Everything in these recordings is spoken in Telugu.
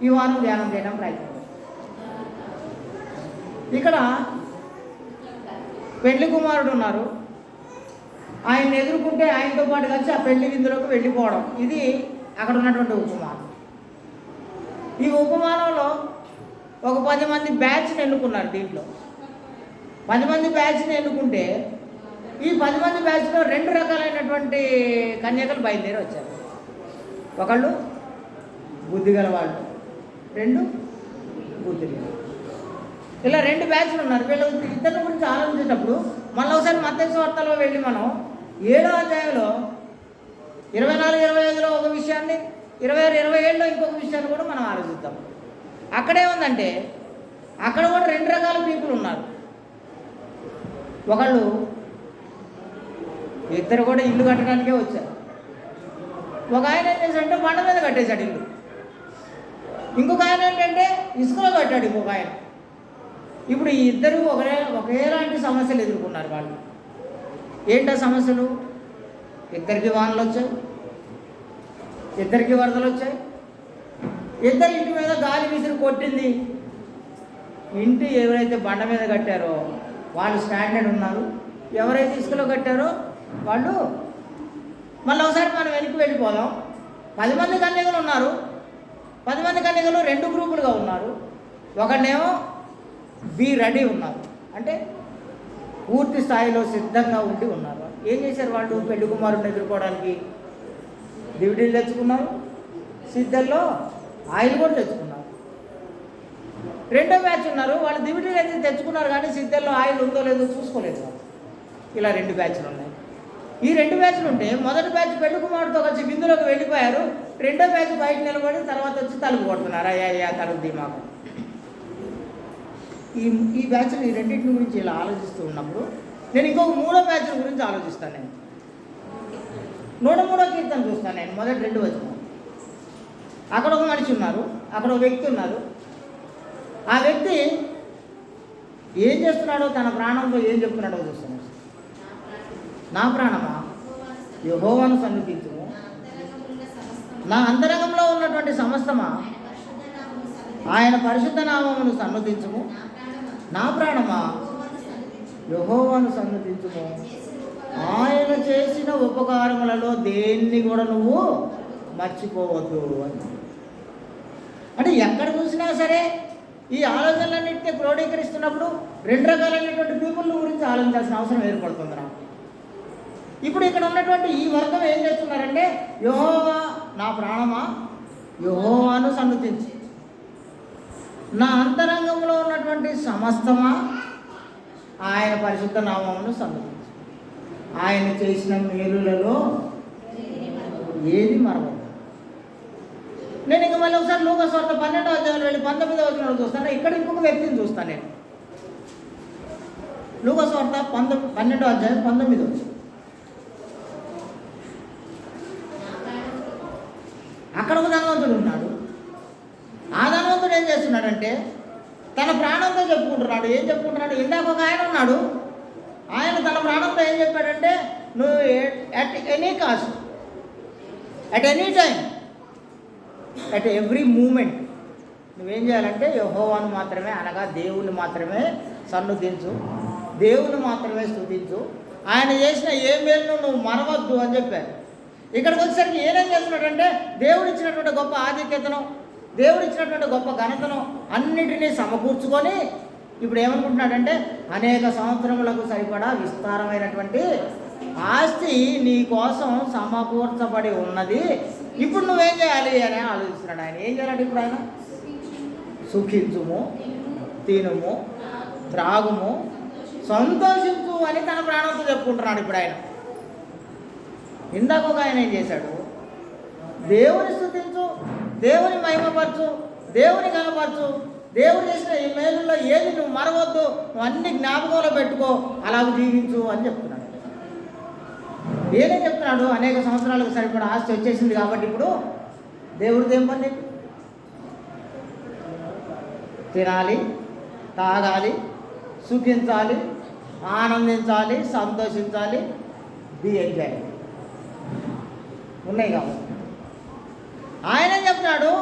ఈ వారం ధ్యానం చేయడం ప్రయత్నం. ఇక్కడ పెళ్లి కుమారుడు ఉన్నారు. ఆయన్ని ఎదుర్కొంటే ఆయనతో పాటు కలిసి ఆ పెళ్లి విందులోకి వెళ్ళిపోవడం, ఇది అక్కడ ఉన్నటువంటి ఉపమానం. ఈ ఉపమానంలో ఒక 10 మంది బ్యాచ్ని ఎన్నుకున్నారు. దీంట్లో 10 మంది బ్యాచ్ని ఎన్నుకుంటే ఈ 10 మంది బ్యాచ్లో 2 రకాలైనటువంటి కన్యకలు బయలుదేరి వచ్చారు. ఒకళ్ళు బుద్ధి గల వాళ్ళు, 2 బుద్ధి లేని. ఇలా 2 బ్యాచ్లు ఉన్నారు. వీళ్ళు ఇద్దరి గురించి ఆలోచించేటప్పుడు మళ్ళీ ఒకసారి మత్తయి సువార్తలో వెళ్ళి మనం 7వ అధ్యాయంలో 24-25లో ఒక విషయాన్ని, 26-27లో ఇంకొక విషయాన్ని కూడా మనం ఆలోచిద్దాం. అక్కడే ఉందంటే అక్కడ కూడా 2 రకాల పీపుల్ ఉన్నారు. ఒకళ్ళు ఇద్దరు కూడా ఇల్లు కట్టడానికే వచ్చారు. ఒక ఆయన ఏం చేశాడంటే బండ మీద కట్టేశాడు ఇల్లు. ఇంకొక ఆయన ఏంటంటే ఇసుకలో కట్టాడు ఇంకొక ఆయన. ఇప్పుడు ఈ ఇద్దరు ఒకేలాంటి సమస్యలు ఎదుర్కొన్నారు. వాళ్ళు ఏంటో సమస్యలు? ఇద్దరికి వానలు వచ్చాయి, ఇద్దరికి వరదలు వచ్చాయి, ఇద్దరు ఇంటి మీద గాలి విసిరి కొట్టింది. ఇంటి ఎవరైతే బండ మీద కట్టారో వాళ్ళు స్టాండర్డ్ ఉన్నారు, ఎవరైతే ఇసుకలో కట్టారో వాళ్ళు. మళ్ళీ ఒకసారి మనం వెనక్కి వెళ్ళిపోదాం. 10 మంది కన్యకలు ఉన్నారు. 10 మంది కన్యకలు 2 గ్రూపులుగా ఉన్నారు. ఒకళ్ళేమో బీ రెడీ ఉన్నారు, అంటే పూర్తి స్థాయిలో సిద్ధంగా ఉండి ఉన్నారు. ఏం చేశారు వాళ్ళు? పెళ్లి కుమారుడిని ఎదుర్కోవడానికి దివిటీలు తెచ్చుకున్నారు, సిద్ధంలో ఆయిల్ కూడా తెచ్చుకున్నారు. 2వ బ్యాచ్ ఉన్నారు. వాళ్ళు దివిటీలు అయితే తెచ్చుకున్నారు కానీ సిద్ధంలో ఆయిల్ ఉందో లేదో చూసుకోలేదు. ఇలా 2 బ్యాచ్లు ఉన్నాయి. ఈ 2 బ్యాచ్లు ఉంటే మొదటి బ్యాచ్ పెళ్లి కుమారుడితో కలిసి విందులోకి వెళ్ళిపోయారు. 2వ బ్యాచ్ బయట నిలబడి తర్వాత వచ్చి తలుపు కొడుతున్నారు. అయ్యా తలుపు దిమాకు. ఈ బ్యాచ్లు ఈ రెండింటిని గురించి ఇలా ఆలోచిస్తూ ఉన్నప్పుడు నేను ఇంకొక 3వ బ్యాచ్ గురించి ఆలోచిస్తాను. నేను 103వ కీర్తన చూస్తాను. నేను మొదటి 2 వచనం. అక్కడ ఒక మనిషి ఉన్నారు, అక్కడ ఒక వ్యక్తి ఉన్నారు. ఆ వ్యక్తి ఏం చేస్తున్నాడో, తన ప్రాణంతో ఏం చెప్తున్నాడో చూస్తున్నాడు. నా ప్రాణమా యెహోవాను సన్నిధించుము, నా అంతరంగంలో ఉన్నటువంటి సమస్తమా ఆయన పరిశుద్ధ నామమును సన్నిధించుము. నా ప్రాణమా యెహోవాను సన్నిధించుము, ఆయన చేసిన ఉపకారములలో దేన్ని కూడా నువ్వు మర్చిపోవద్దు అని. అంటే ఎక్కడ చూసినా సరే ఈ ఆలోచనలన్నింటినీ క్రోడీకరిస్తున్నప్పుడు 2 రకాలైనటువంటి పీపుల్ గురించి ఆలోచించాల్సిన అవసరం ఏర్పడుతుంది నాకు. ఇప్పుడు ఇక్కడ ఉన్నటువంటి ఈ వర్గం ఏం చేస్తున్నారంటే, యెహోవా నా ప్రాణమా యెహోవాను సన్నిధించు, నా అంతరంగంలో ఉన్నటువంటి సమస్తమా ఆయన పరిశుద్ధ నామమును సన్నిధించు, ఆయన చేసిన మేలులలో ఏది మరవద్దు. నేను ఇంక మళ్ళీ ఒకసారి లూకా సువార్త 12వ అధ్యాయంలో వెళ్ళి 19వ వచనంలో చూస్తాను. ఇక్కడ ఇంకొక వ్యక్తిని చూస్తాను నేను. లూకా సువార్త 12వ అధ్యాయం 19వ వచనం. అక్కడ ఒక ధనవంతుడు ఉన్నాడు. ఆ ధనవంతుడు ఏం చేస్తున్నాడంటే తన ప్రాణంతో చెప్పుకుంటున్నాడు. ఏం చెప్పుకుంటున్నాడు? ఇందాక ఒక ఆయన ఉన్నాడు. ఆయన తన ప్రాణంతో ఏం చెప్పాడంటే, నువ్వు at any cost, at any time, at every moment నువ్వేం చేయాలంటే యెహోవాను మాత్రమే, అనగా దేవుణ్ణి మాత్రమే సన్నుతించు, దేవుని మాత్రమే స్తుతించు, ఆయన చేసిన ఏ మేలును నువ్వు మరవద్దు అని చెప్పారు. ఇక్కడికి వచ్చేసరికి ఏం చేస్తున్నాడంటే దేవుడు ఇచ్చినటువంటి గొప్ప ఆధిక్యతను, దేవుడు ఇచ్చినటువంటి గొప్ప ఘనతను అన్నిటినీ సమకూర్చుకొని ఇప్పుడు ఏమనుకుంటున్నాడంటే అనేక సంవత్సరములకు సరిపడా విస్తారమైనటువంటి ఆస్తి నీ కోసం సమకూర్చబడి ఉన్నది, ఇప్పుడు నువ్వేం చేయాలి అని ఆలోచిస్తున్నాడు. ఆయన ఏం చేయాలంటే ఇప్పుడు ఆయన సుఖించుము, తినుము, త్రాగుము, సంతోషించు అని తన ప్రాణంతో చెప్పుకుంటున్నాడు. ఇప్పుడు ఆయన ఇందాక ఒక ఆయన ఏం చేశాడు? దేవుని స్తుతించు, దేవుని మహిమపరచు, దేవుని కనపరచు, దేవుడు చేసిన ఈ మేలుల్లో ఏది నువ్వు మరవద్దు, నువ్వు అన్ని జ్ఞాపకంలో పెట్టుకో, అలాగ జీవించు అని చెప్తున్నాడు. ఏదేం చెప్తున్నాడు? అనేక సంవత్సరాలకు సరిపడా ఆస్తి వచ్చేసింది కాబట్టి ఇప్పుడు దేవుడిది ఏం పని? తినాలి, తాగాలి, సుఖించాలి, ఆనందించాలి, సంతోషించాలి, బి ఎంజాయ్ ఉన్నాయి కాబట్టి ఆయన చెప్తున్నాడు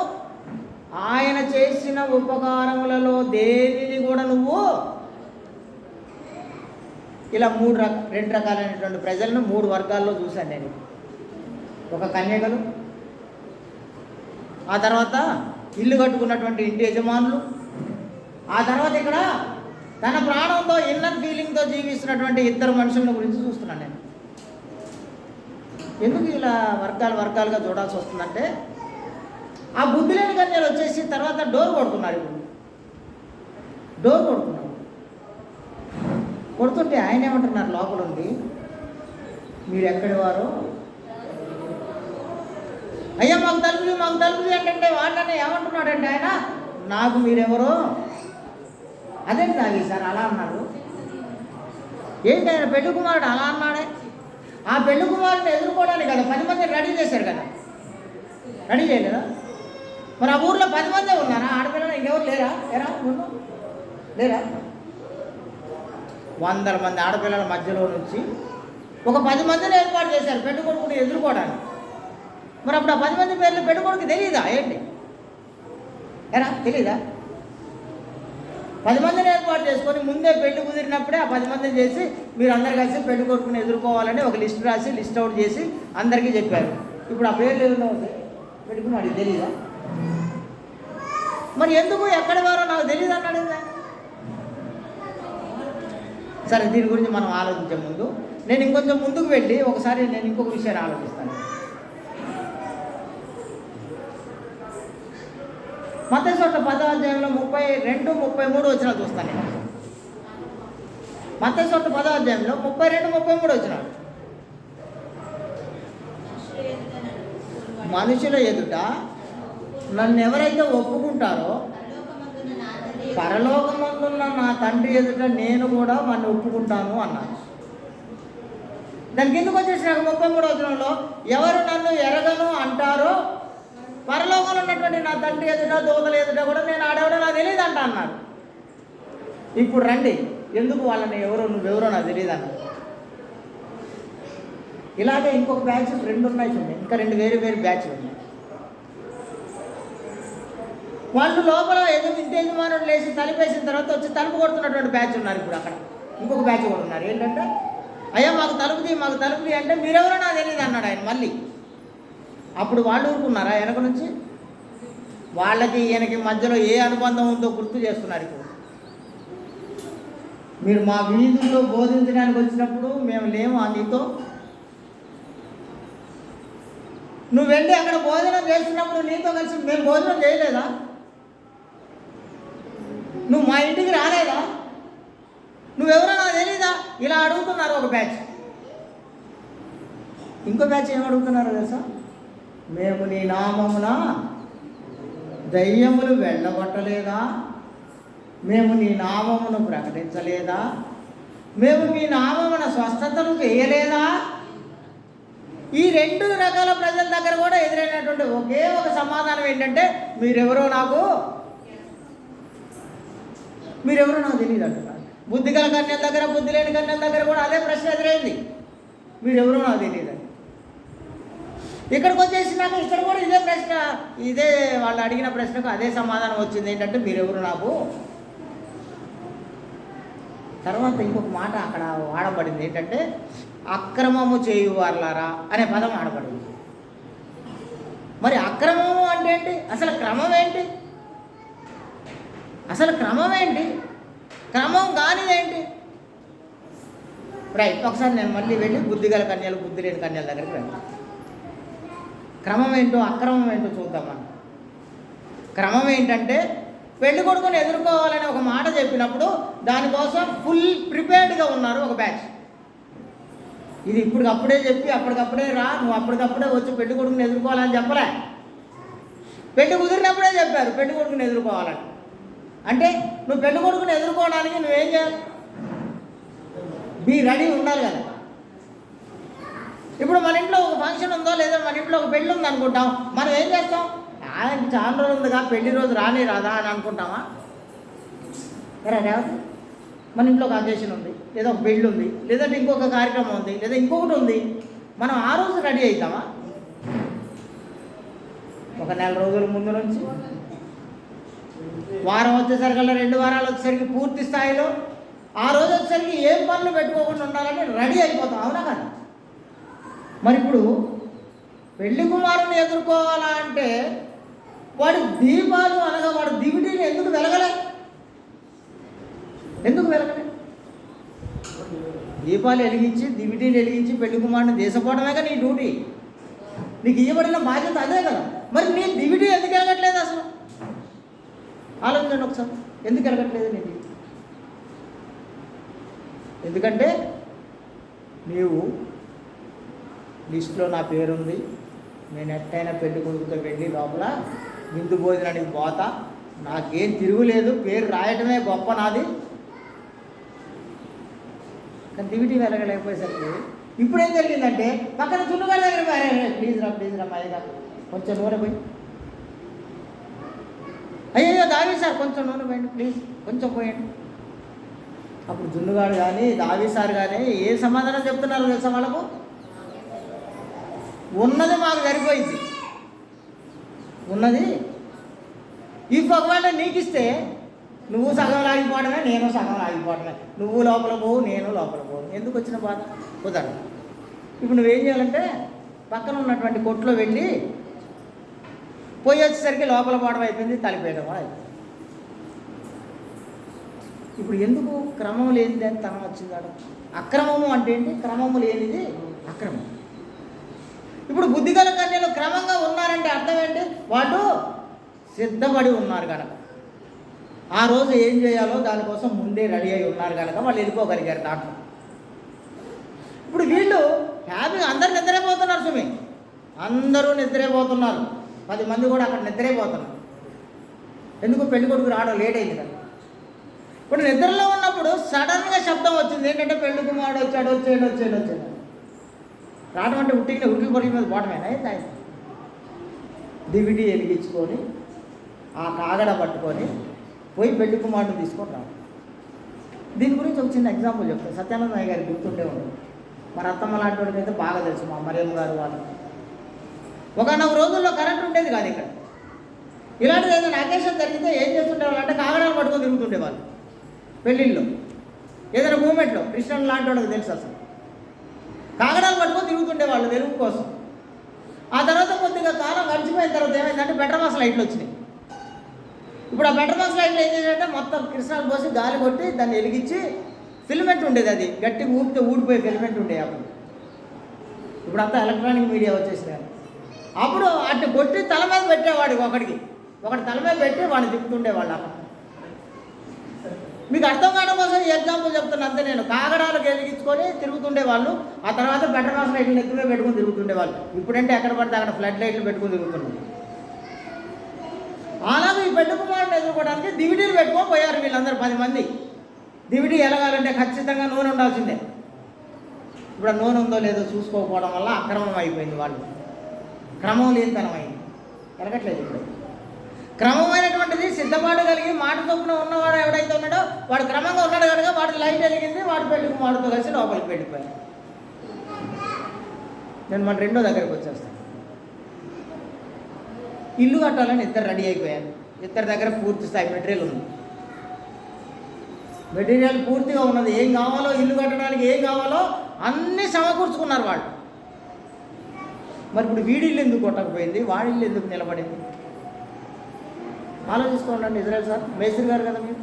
ఆయన చేసిన ఉపకారములలో దేనిని కూడా నువ్వు ఇలా రెండు రకాలైనటువంటి ప్రజలను 3 వర్గాల్లో చూశాను నేను. ఒక కన్యకలు, ఆ తర్వాత ఇల్లు కట్టుకున్నటువంటి ఇంటి యజమానులు, ఆ తర్వాత ఇక్కడ తన ప్రాణంతో ఇన్నర్ ఫీలింగ్తో జీవిస్తున్నటువంటి 2 మనుషుల గురించి చూస్తున్నాను నేను. ఎందుకు ఇలా వర్గాలుగా చూడాల్సి వస్తుందంటే, ఆ బుద్ధి లేని కన్యలు వచ్చేసి తర్వాత డోర్ కొడుతున్నారు. ఇప్పుడు డోర్ కొడుతుంటే ఆయన ఏమంటున్నారు లోపల ఉంది, మీరు ఎక్కడి వారో, అయ్యా మాకు తలుపుది అంటే వాళ్ళని ఏమంటున్నాడంటే ఆయన, నాకు మీరెవరో. అదేంటి తాగి సార్ అలా అన్నాడు, ఏంటి ఆయన పెళ్లి కుమారుడు అలా అన్నాడే. ఆ పెళ్లి కుమారుడిని ఎదుర్కోవడానికి కదా 10 మందిని రెడీ చేశారు కదా, రెడీ చేయలేదా? మరి ఆ ఊర్లో 10 మందే ఉన్నారా ఆడపిల్లలు, ఇంకెవరు లేరా? 100 మంది ఆడపిల్లల మధ్యలో నుంచి ఒక 10 మందిని ఏర్పాటు చేశారు పెళ్లి కొడుకుని ఎదుర్కోవడానికి. మరి అప్పుడు ఆ 10 మంది పేర్లు పెళ్లి కొడుకు తెలియదా ఏంటి? తెలీదా? 10 మందిని ఏర్పాటు చేసుకొని ముందే పెళ్లి కుదిరినప్పుడే ఆ 10 మందిని చేసి మీరు అందరు కలిసి పెళ్లి కొడుకుని ఎదుర్కోవాలని ఒక లిస్ట్ రాసి లిస్ట్ అవుట్ చేసి అందరికీ చెప్పారు. ఇప్పుడు ఆ పేర్లు ఏదో పెట్టుకున్నాడు, తెలీదా? మరి ఎందుకు ఎక్కడి వారో నాకు తెలియదు అన్నాడు. సరే, దీని గురించి మనం ఆలోచించే ముందు నేను ఇంకొంచెం ముందుకు వెళ్ళి ఒకసారి నేను ఇంకొక విషయాన్ని ఆలోచిస్తాను. మత్తయి సువార్త 10వ అధ్యాయంలో 32, 33 వచనాలు చూస్తాను నేను. మత్తయి సువార్త 10వ అధ్యాయంలో 32, 33 వచనాలు. మనుషుల ఎదుట నన్ను ఎవరైతే ఒప్పుకుంటారో పరలోకమందున్న నా తండ్రి ఎదుట నేను కూడా వాడిని ఒప్పుకుంటాను అన్నాను. దానికి ఎందుకు వచ్చేసిన 33వ వచనంలో ఎవరు నన్ను ఎరగను అంటారో పరలోకంలో ఉన్నటువంటి నా తండ్రి ఎదుట దూతల ఎదుట కూడా నేను ఆడేవాడో నాకు తెలియదు అన్నారు. ఇప్పుడు రండి, ఎందుకు వాళ్ళని నువ్వెవరో నాకు తెలియదు అన్నారు. ఇలాగే ఇంకొక బ్యాచ్ 2 ఉన్నాయి చూడండి, ఇంకా 2 వేరు బ్యాచ్లు ఉన్నాయి. వాళ్ళు లోపల ఇంటి యజమానులు లేచి తలుపేసిన తర్వాత వచ్చి తలుపు కొడుతున్నటువంటి బ్యాచ్ ఉన్నారు. ఇప్పుడు అక్కడ ఇంకొక బ్యాచ్ కూడా ఉన్నారు. ఏంటంటే, అయ్యా మాకు తలుపుది అంటే మీరెవరో నాకు తెలియదు అన్నాడు ఆయన మళ్ళీ. అప్పుడు వాళ్ళు ఊరుకున్నారా? వెనక నుంచి వాళ్ళకి ఈయనకి మధ్యలో ఏ అనుబంధం ఉందో గుర్తు చేస్తున్నారు. ఇప్పుడు మీరు మా వీధుల్లో బోధించడానికి వచ్చినప్పుడు మేము లేము నీతో, నువ్వు వెళ్ళి అక్కడ భోజనం చేస్తున్నప్పుడు నీతో కలిసి మేము భోజనం చేయలేదా? నువ్వు మా ఇంటికి రాలేదా? నువ్వెవరో నాకు తెలీదా? ఇలా అడుగుతున్నారు ఒక బ్యాచ్. ఇంకో బ్యాచ్ ఏం అడుగుతున్నారో తెలుసా? మేము నీ నామమున దయ్యములు వెళ్ళగొట్టలేదా? మేము నీ నామమును ప్రకటించలేదా? మేము మీ నామమున స్వస్థతలు చేయలేదా? ఈ 2 రకాల ప్రజల దగ్గర కూడా ఎదురైనటువంటి ఒకే ఒక సమాధానం ఏంటంటే, మీరెవరో నాకు తెలియదు అంటున్నారు. బుద్ధి గల కన్యల దగ్గర, బుద్ధి లేని కన్యల దగ్గర కూడా అదే ప్రశ్న ఎదురైంది, మీరెవరో నాకు తెలియదు. ఇక్కడికి వచ్చేసినాక ఇక్కడ కూడా ఇదే వాళ్ళు అడిగిన ప్రశ్నకు అదే సమాధానం వచ్చింది. ఏంటంటే మీరెవరు నాకు. తర్వాత ఇంకొక మాట అక్కడ వాడబడింది, ఏంటంటే అక్రమము చేయువార్లారా అనే పదం వాడబడింది. మరి అక్రమము అంటే ఏంటి? అసలు క్రమం ఏంటి? క్రమం కానిదేంటి? రైట్, ఒకసారి నేను మళ్ళీ వెళ్ళి బుద్ధి గల కన్యలు, బుద్ధి లేని కన్యల దగ్గరికి రండి. క్రమం ఏంటో అక్రమం ఏంటో చూద్దామని. క్రమం ఏంటంటే, పెళ్లి కొడుకుని ఎదుర్కోవాలని ఒక మాట చెప్పినప్పుడు దానికోసం ఫుల్ ప్రిపేర్డ్గా ఉన్నారు ఒక బ్యాచ్. ఇది ఇప్పటికప్పుడే చెప్పి అప్పటికప్పుడే నువ్వు అప్పటికప్పుడే వచ్చి పెళ్లి కొడుకుని ఎదుర్కోవాలని చెప్పలే. పెళ్లి కుదిరినప్పుడే చెప్పారు పెళ్లి కొడుకుని ఎదుర్కోవాలని. అంటే నువ్వు పెళ్లి కొడుకుని ఎదుర్కోవడానికి నువ్వేం చేయాలి? బీ రెడీ ఉండాలి కదా. ఇప్పుడు మన ఇంట్లో ఒక ఫంక్షన్ ఉందో లేదా మన ఇంట్లో ఒక పెళ్ళి ఉంది అనుకుంటాం, మనం ఏం చేస్తాం? ఆయనకి చాలా రోజులు ఉందిగా, పెళ్లి రోజు రాదా అని అనుకుంటామా? రేవతి, మన ఇంట్లో ఒక అకేషన్ ఉంది, లేదా ఒక పెళ్ళి ఉంది, లేదంటే ఇంకొక కార్యక్రమం ఉంది, లేదా ఇంకొకటి ఉంది, మనం ఆ రోజు రెడీ అవుతామా? ఒక నెల రోజుల ముందు నుంచి వారం వచ్చేసరికల్లా 2 వారాలు వచ్చేసరికి పూర్తి స్థాయిలో, ఆ రోజు వచ్చేసరికి ఏం పనులు పెట్టుకోకుండా ఉండాలని రెడీ అయిపోతాం. అవునా కదా? మరి ఇప్పుడు పెళ్లి కుమారుని ఎదుర్కోవాలా అంటే వాడి దీపాలు అనగా వాడి దివిటీని ఎందుకు వెలగలే? దీపాలు వెలిగించి దివిటీలు వెలిగించి పెళ్లి కుమారుని దేశపోవడమేగా నీ డ్యూటీ. నీకు ఇవ్వబడిన బాధ్యత అదే కదా. మరి నీ దివిటీ ఎందుకు వెలగట్లేదు అసలు? ఆలోచించండి ఒకసారి, ఎందుకు వెలగట్లేదు నీకు? ఎందుకంటే నీవు లిస్టులో నా పేరుంది, నేను ఎట్టయినా పెళ్లి కొడుకుతో వెళ్ళి లోపల విందు భోజనానికి పోతా, నాకేం తిరుగులేదు, పేరు రాయటమే గొప్ప నాది. కానీ దివిటీ వెళ్ళగలేకపోయేసరికి ఇప్పుడు ఏం జరిగిందంటే పక్కన చున్నుగారి దగ్గర పోయారు, ప్లీజ్ రా మాయగా కొంచెం నూనె పోయి, అయ్యో దావి సార్ కొంచెం నూనె పోయండి ప్లీజ్, కొంచెం పోయండి. అప్పుడు జున్నుగాడు కానీ దావి సార్ కానీ ఏ సమాధానం చెప్తున్నారు తెలుసా వాళ్ళకు? ఉన్నది మాకు సరిపోయింది, ఉన్నది ఇఫ్ ఒకవేళ నీకు ఇస్తే నువ్వు సగం లాగిపోవడమే, నేను సగం లాగిపోవడమే, నువ్వు లోపల పోవు నేను లోపల పోవు, ఎందుకు వచ్చిన బాధ? కుదరదు. ఇప్పుడు నువ్వేం చేయాలంటే పక్కన ఉన్నటువంటి కొట్లో వెళ్ళి పోయి వచ్చేసరికి లోపల పోవడం అయిపోయింది, తలిపేయడం అయిపోయింది. ఇప్పుడు ఎందుకు క్రమం లేనిది అని తనం వచ్చిందాడు? అక్రమము అంటే ఏంటి? క్రమము లేనిది అక్రమం. ఇప్పుడు బుద్ధిగల కన్యలు క్రమంగా ఉన్నారంటే అర్థం ఏంటి? వాళ్ళు సిద్ధపడి ఉన్నారు కనుక, ఆ రోజు ఏం చేయాలో దానికోసం ముందే రెడీ అయి ఉన్నారు కనుక వాళ్ళు వెళ్ళిపోగలిగారు దాంట్లో. ఇప్పుడు వీళ్ళు హ్యాపీగా అందరు నిద్రైపోతున్నారు సుమి, అందరూ నిద్రైపోతున్నారు, 10 మంది కూడా అక్కడ నిద్రైపోతున్నారు. ఎందుకు? పెళ్లి కొడుకు రావడం లేట్ అయింది కదా. ఇప్పుడు నిద్రలో ఉన్నప్పుడు సడన్గా శబ్దం వచ్చింది, ఏంటంటే పెళ్లి కుమారుడు వచ్చాడు. రావడం అంటే ఉట్టిగా ఉరికి పొరికి మీద పోవటమేనా? ఆయన దివిడి వెలిగించుకొని ఆ కాగడ పట్టుకొని పోయి పెళ్లి కుమారుడు తీసుకొని రావడం. దీని గురించి ఒక చిన్న ఎగ్జాంపుల్ చెప్తాను. సత్యానందయ్య గారికి గుర్తుండే ఉండదు, మరి అత్తమ్మ లాంటి వాడికి అయితే బాగా తెలుసు, మా మరియమ్మ గారు వాళ్ళు. ఒకనొక రోజుల్లో కరెంట్ ఉండేది కాదు ఇక్కడ. ఇలాంటిది ఏదైనా అకేషన్ జరిగితే ఏం చేస్తుండేవాళ్ళు అంటే కాగడాలు పట్టుకొని తిరుగుతుండేవాళ్ళు పెళ్ళిళ్ళు. ఏదైనా మూమెంట్లో కృష్ణన్ లాంటి వాళ్ళకి తెలుసు అసలు, కాగడాలు పట్టుకొని తిరుగుతుండేవాళ్ళు వెలుగు కోసం. ఆ తర్వాత కొద్దిగా కాలం గడిచిపోయిన తర్వాత ఏమైందంటే బెటర్ లైట్లు వచ్చినాయి. ఇప్పుడు ఆ బెటర్ లైట్లు ఏం చేశారంటే మొత్తం కృష్ణాలు పోసి గాలి కొట్టి దాన్ని వెలిగించి, ఫిల్మెంట్ ఉండేది, అది గట్టిగా ఊపితే ఊడిపోయే ఫిల్మెంట్ ఉండేది అప్పుడు. ఇప్పుడు అంతా ఎలక్ట్రానిక్ మీడియా వచ్చేసినాయి. అప్పుడు అటు కొట్టి తల మీద పెట్టేవాడికి, ఒకటి తల మీద పెట్టి వాడిని తిప్పుతుండేవాళ్ళు. అక్కడ మీకు అర్థం కావడం కోసం ఈ ఎగ్జాంపుల్ చెప్తున్నా అంతే. నేను కాగడాలకు వెలిగించుకొని తిరుగుతుండేవాళ్ళు, ఆ తర్వాత బెటర్ లైట్లు నెత్తిమే పెట్టుకుని తిరుగుతుండేవాళ్ళు. ఇప్పుడంటే ఎక్కడ పడితే అక్కడ ఫ్లడ్ లైట్లు పెట్టుకుని తిరుగుతున్నారు. అలాగే ఈ పెళ్లి కుమారుని ఎదుర్కోవడానికి దివిటీలు పెట్టుకొని పోయారు వీళ్ళందరూ 10 మంది. దివిటీ ఎలగాలంటే ఖచ్చితంగా నూనె ఉండాల్సిందే. ఇప్పుడు ఆ నూనె ఉందో లేదో చూసుకోకపోవడం వల్ల అక్రమం అయిపోయింది, వాళ్ళు క్రమం లేనితనం అయింది, ఎలగట్లేదు. ఇప్పుడు క్రమమైనటువంటిది సిద్ధపాటు కలిగి మాట చొప్పున ఉన్నవాడు ఎవడైతే ఉన్నాడో వాడు క్రమంగా ఉన్నాడు కనుక వాడు లైట్ వెలిగింది, వాడు పెళ్లి కుమారుడితో కలిసి లోపలికి వెళ్ళిపోయాడు. నేను మన రెండో దగ్గరికి వచ్చేస్తాను. ఇల్లు కట్టాలని ఇద్దరు రెడీ అయిపోయారు. ఇద్దరి దగ్గర పూర్తి స్థాయి మెటీరియల్ ఉంది, మెటీరియల్ పూర్తిగా ఉన్నది. ఏం కావాలో ఇల్లు కట్టడానికి ఏం కావాలో అన్నీ సమకూర్చుకున్నారు వాళ్ళు. మరి ఇప్పుడు వీడి ఇల్లు ఎందుకు కొట్టకపోయింది, వాడి ఇల్లు ఎందుకు నిలబడింది? ఆలోచిస్తూ ఉండండి. ఇజ్రాయెల్ సార్ మేస్త్రి గారు కదా, మీరు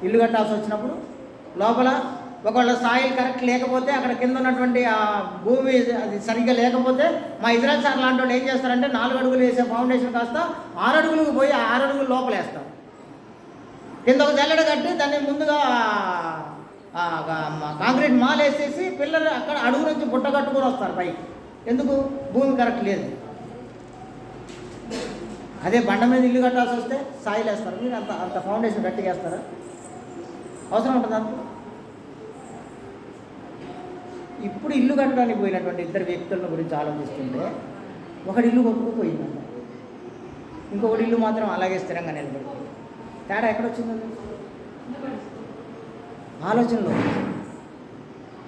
ఇల్లు కట్టాల్సి వచ్చినప్పుడు లోపల ఒకవేళ సాయిల్ కరెక్ట్ లేకపోతే, అక్కడ కింద ఉన్నటువంటి ఆ భూమి అది సరిగ్గా లేకపోతే, మా ఇజ్రాయెల్ సార్ లాంటి వాళ్ళు ఏం చేస్తారంటే 4 అడుగులు వేసే ఫౌండేషన్ కాస్త 6 అడుగులకు పోయి 6 అడుగులు లోపల వేస్తారు. కింద ఒక జల్లెడ కట్టి దాన్ని ముందుగా కాంక్రీట్ మాల్ వేసేసి పిల్లలు అక్కడ అడుగు నుంచి బుట్ట కట్టుకొని వస్తారు పైకి. ఎందుకు? భూమి కరెక్ట్ లేదు. అదే బండ మీద ఇల్లు కట్టాల్సి వస్తే సాయిల్ వేస్తారు. మీరు అంత ఫౌండేషన్ గట్టిగా వేస్తారా? అవసరం ఉంటుందా? ఇప్పుడు ఇల్లు కట్టడానికి పోయినటువంటి ఇద్దరు వ్యక్తుల గురించి ఆలోచిస్తుంటే, ఒకటి ఇల్లు కొట్టుకుపోయిందంట, ఇంకొకటి ఇల్లు మాత్రం అలాగే స్థిరంగా నిలబడుతుంది. తేడా ఎక్కడొచ్చిందండి? ఆలోచనలో.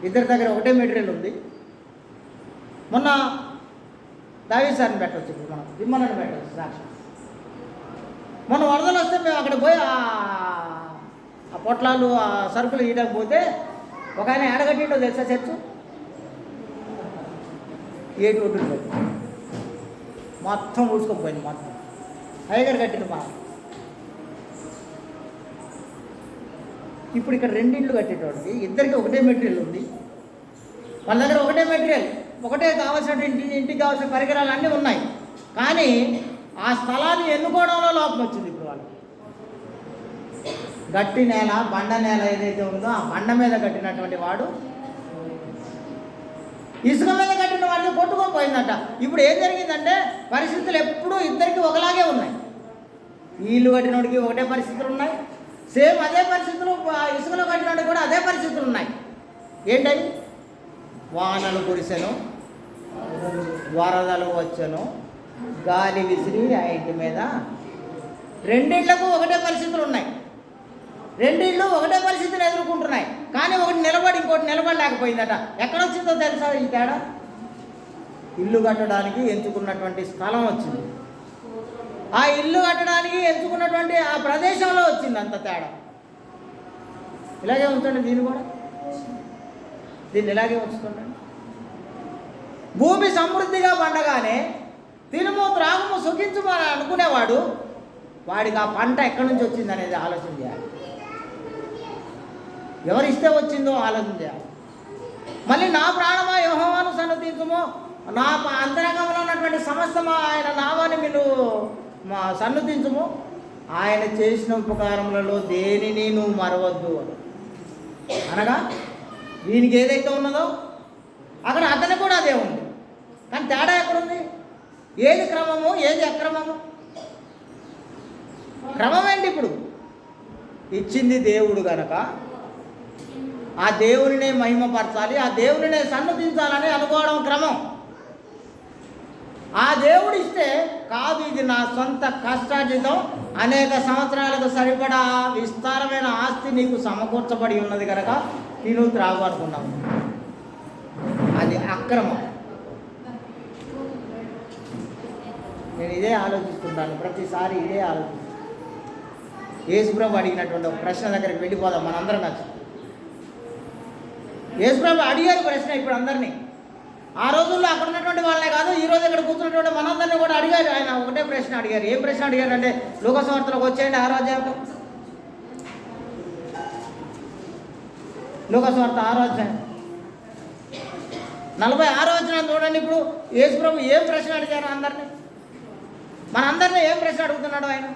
ఇద్దరి దగ్గర ఒకటే మెటీరియల్ ఉంది. మొన్న దావీద్ సార్ని పెట్టవచ్చు, ఇప్పుడు మనం దిమ్మలను పెట్టవచ్చు సాక్షి. మొన్న వరదలు వస్తే మేము అక్కడ పోయి ఆ పొట్లాలు ఆ సరుకులు ఇయడానికి పోతే ఒక ఆయన ఎడగట్టిండో తెలుసా చర్చు ఏటి ఒడ్డు మొత్తం ఊడ్చుకోపోయింది. మొత్తం అయ్యగారు కట్టింది మా. ఇప్పుడు ఇక్కడ 2 ఇళ్ళు కట్టేటోడికి ఇద్దరికి ఒకటే మెటీరియల్ ఉంది. వాళ్ళ దగ్గర ఒకటే మెటీరియల్, ఒకటే కావాల్సిన ఇంటికి కావాల్సిన పరికరాలు అన్నీ ఉన్నాయి. కానీ ఆ స్థలాన్ని ఎన్నుకోవడంలో లోపం వచ్చింది. ఇప్పుడు వాళ్ళు గట్టి నేల, బండ నేల ఏదైతే ఉందో ఆ బండ మీద కట్టినటువంటి వాడు ఇసుక మీద కట్టిన వాడిని కొట్టుకోపోయిందట. ఇప్పుడు ఏం జరిగిందంటే పరిస్థితులు ఎప్పుడూ ఇద్దరికి ఒకలాగే ఉన్నాయి. ఇల్లు కట్టినోడికి ఒకటే పరిస్థితులు ఉన్నాయి, సేమ్ అదే పరిస్థితులు ఇసుకలో కట్టినోడికి కూడా అదే పరిస్థితులు ఉన్నాయి. ఏంటవి? వానలు కురిసెను, వరదలు వచ్చెను, గాలి విసిరి ఆ ఇంటి మీద. 2 ఇళ్లకు ఒకటే పరిస్థితులు ఉన్నాయి, 2 ఇళ్ళు ఒకటే పరిస్థితిని ఎదుర్కొంటున్నాయి. కానీ ఒకటి నిలబడి ఇంకోటి నిలబడలేకపోయిందట. ఎక్కడొచ్చిందో తెలుసా ఈ తేడా? ఇల్లు కట్టడానికి ఎంచుకున్నటువంటి స్థలం వచ్చింది, ఆ ఇల్లు కట్టడానికి ఎంచుకున్నటువంటి ఆ ప్రదేశంలో వచ్చింది అంత తేడా. ఇలాగే ఉంచండి, దీన్ని ఇలాగే ఉంచుతుండండి. భూమి సమృద్ధిగా పండగానే తినుము త్రాగుము సుఖించుము అని అనుకునేవాడు వాడికి ఆ పంట ఎక్కడి నుంచి వచ్చింది అనేది ఆలోచన చేయాలి. ఎవరిస్తే వచ్చిందో ఆలోచన చేయాలి. మళ్ళీ నా ప్రాణమా యెహోవాను సన్నుతించుము, నా అంతరంగంలో ఉన్నటువంటి సమస్తమా ఆయన నామాన్ని మీరు సన్నుతించుము, ఆయన చేసిన ఉపకారములలో దేనిని నువ్వు మరవద్దు అనగా వీనికి ఏదైతే ఉన్నదో అక్కడ అతనికి కూడా అదే ఉంది. కానీ తేడా ఎక్కడుంది? ఏది క్రమము, ఏది అక్రమము? క్రమం ఏంటి? ఇప్పుడు ఇచ్చింది దేవుడు గనక ఆ దేవునినే మహిమపరచాలి, ఆ దేవునినే సన్నుతించాలని అనుకోవడం క్రమం. ఆ దేవుడు ఇస్తే కాదు, ఇది నా సొంత కష్టార్జితం, అనేక సంవత్సరాలకు సరిపడా విస్తారమైన ఆస్తి నీకు సమకూర్చబడి ఉన్నది కనుక తిను త్రాగు అనుకున్నావు. అది అక్రమం. నేను ఇదే ఆలోచిస్తుంటాను, ప్రతిసారి ఇదే ఆలోచిస్తాను. యేసుప్రభు అడిగినటువంటి ఒక ప్రశ్న దగ్గరికి వెళ్ళిపోదాం మనందరం కలిసి. యేసుప్రభు అడిగారు ప్రశ్న ఇప్పుడు అందరినీ. ఆ రోజుల్లో అక్కడ ఉన్నటువంటి వాళ్ళనే కాదు, ఈ రోజు ఇక్కడ కూర్చున్నటువంటి మనందరినీ కూడా అడిగారు. ఆయన ఒకటే ప్రశ్న అడిగారు. ఏం ప్రశ్న అడిగారు అంటే, లూకా సువార్తలోకి వచ్చేయండి 6వ అధ్యాయంలో. లూకా సువార్త 6వ అధ్యాయం 46వ వచనం చూడండి. ఇప్పుడు యేసుప్రభు ఏం ప్రశ్న అడిగారు అందరినీ? మనందరినీ ఏం ప్రశ్న అడుగుతున్నాడు ఆయన?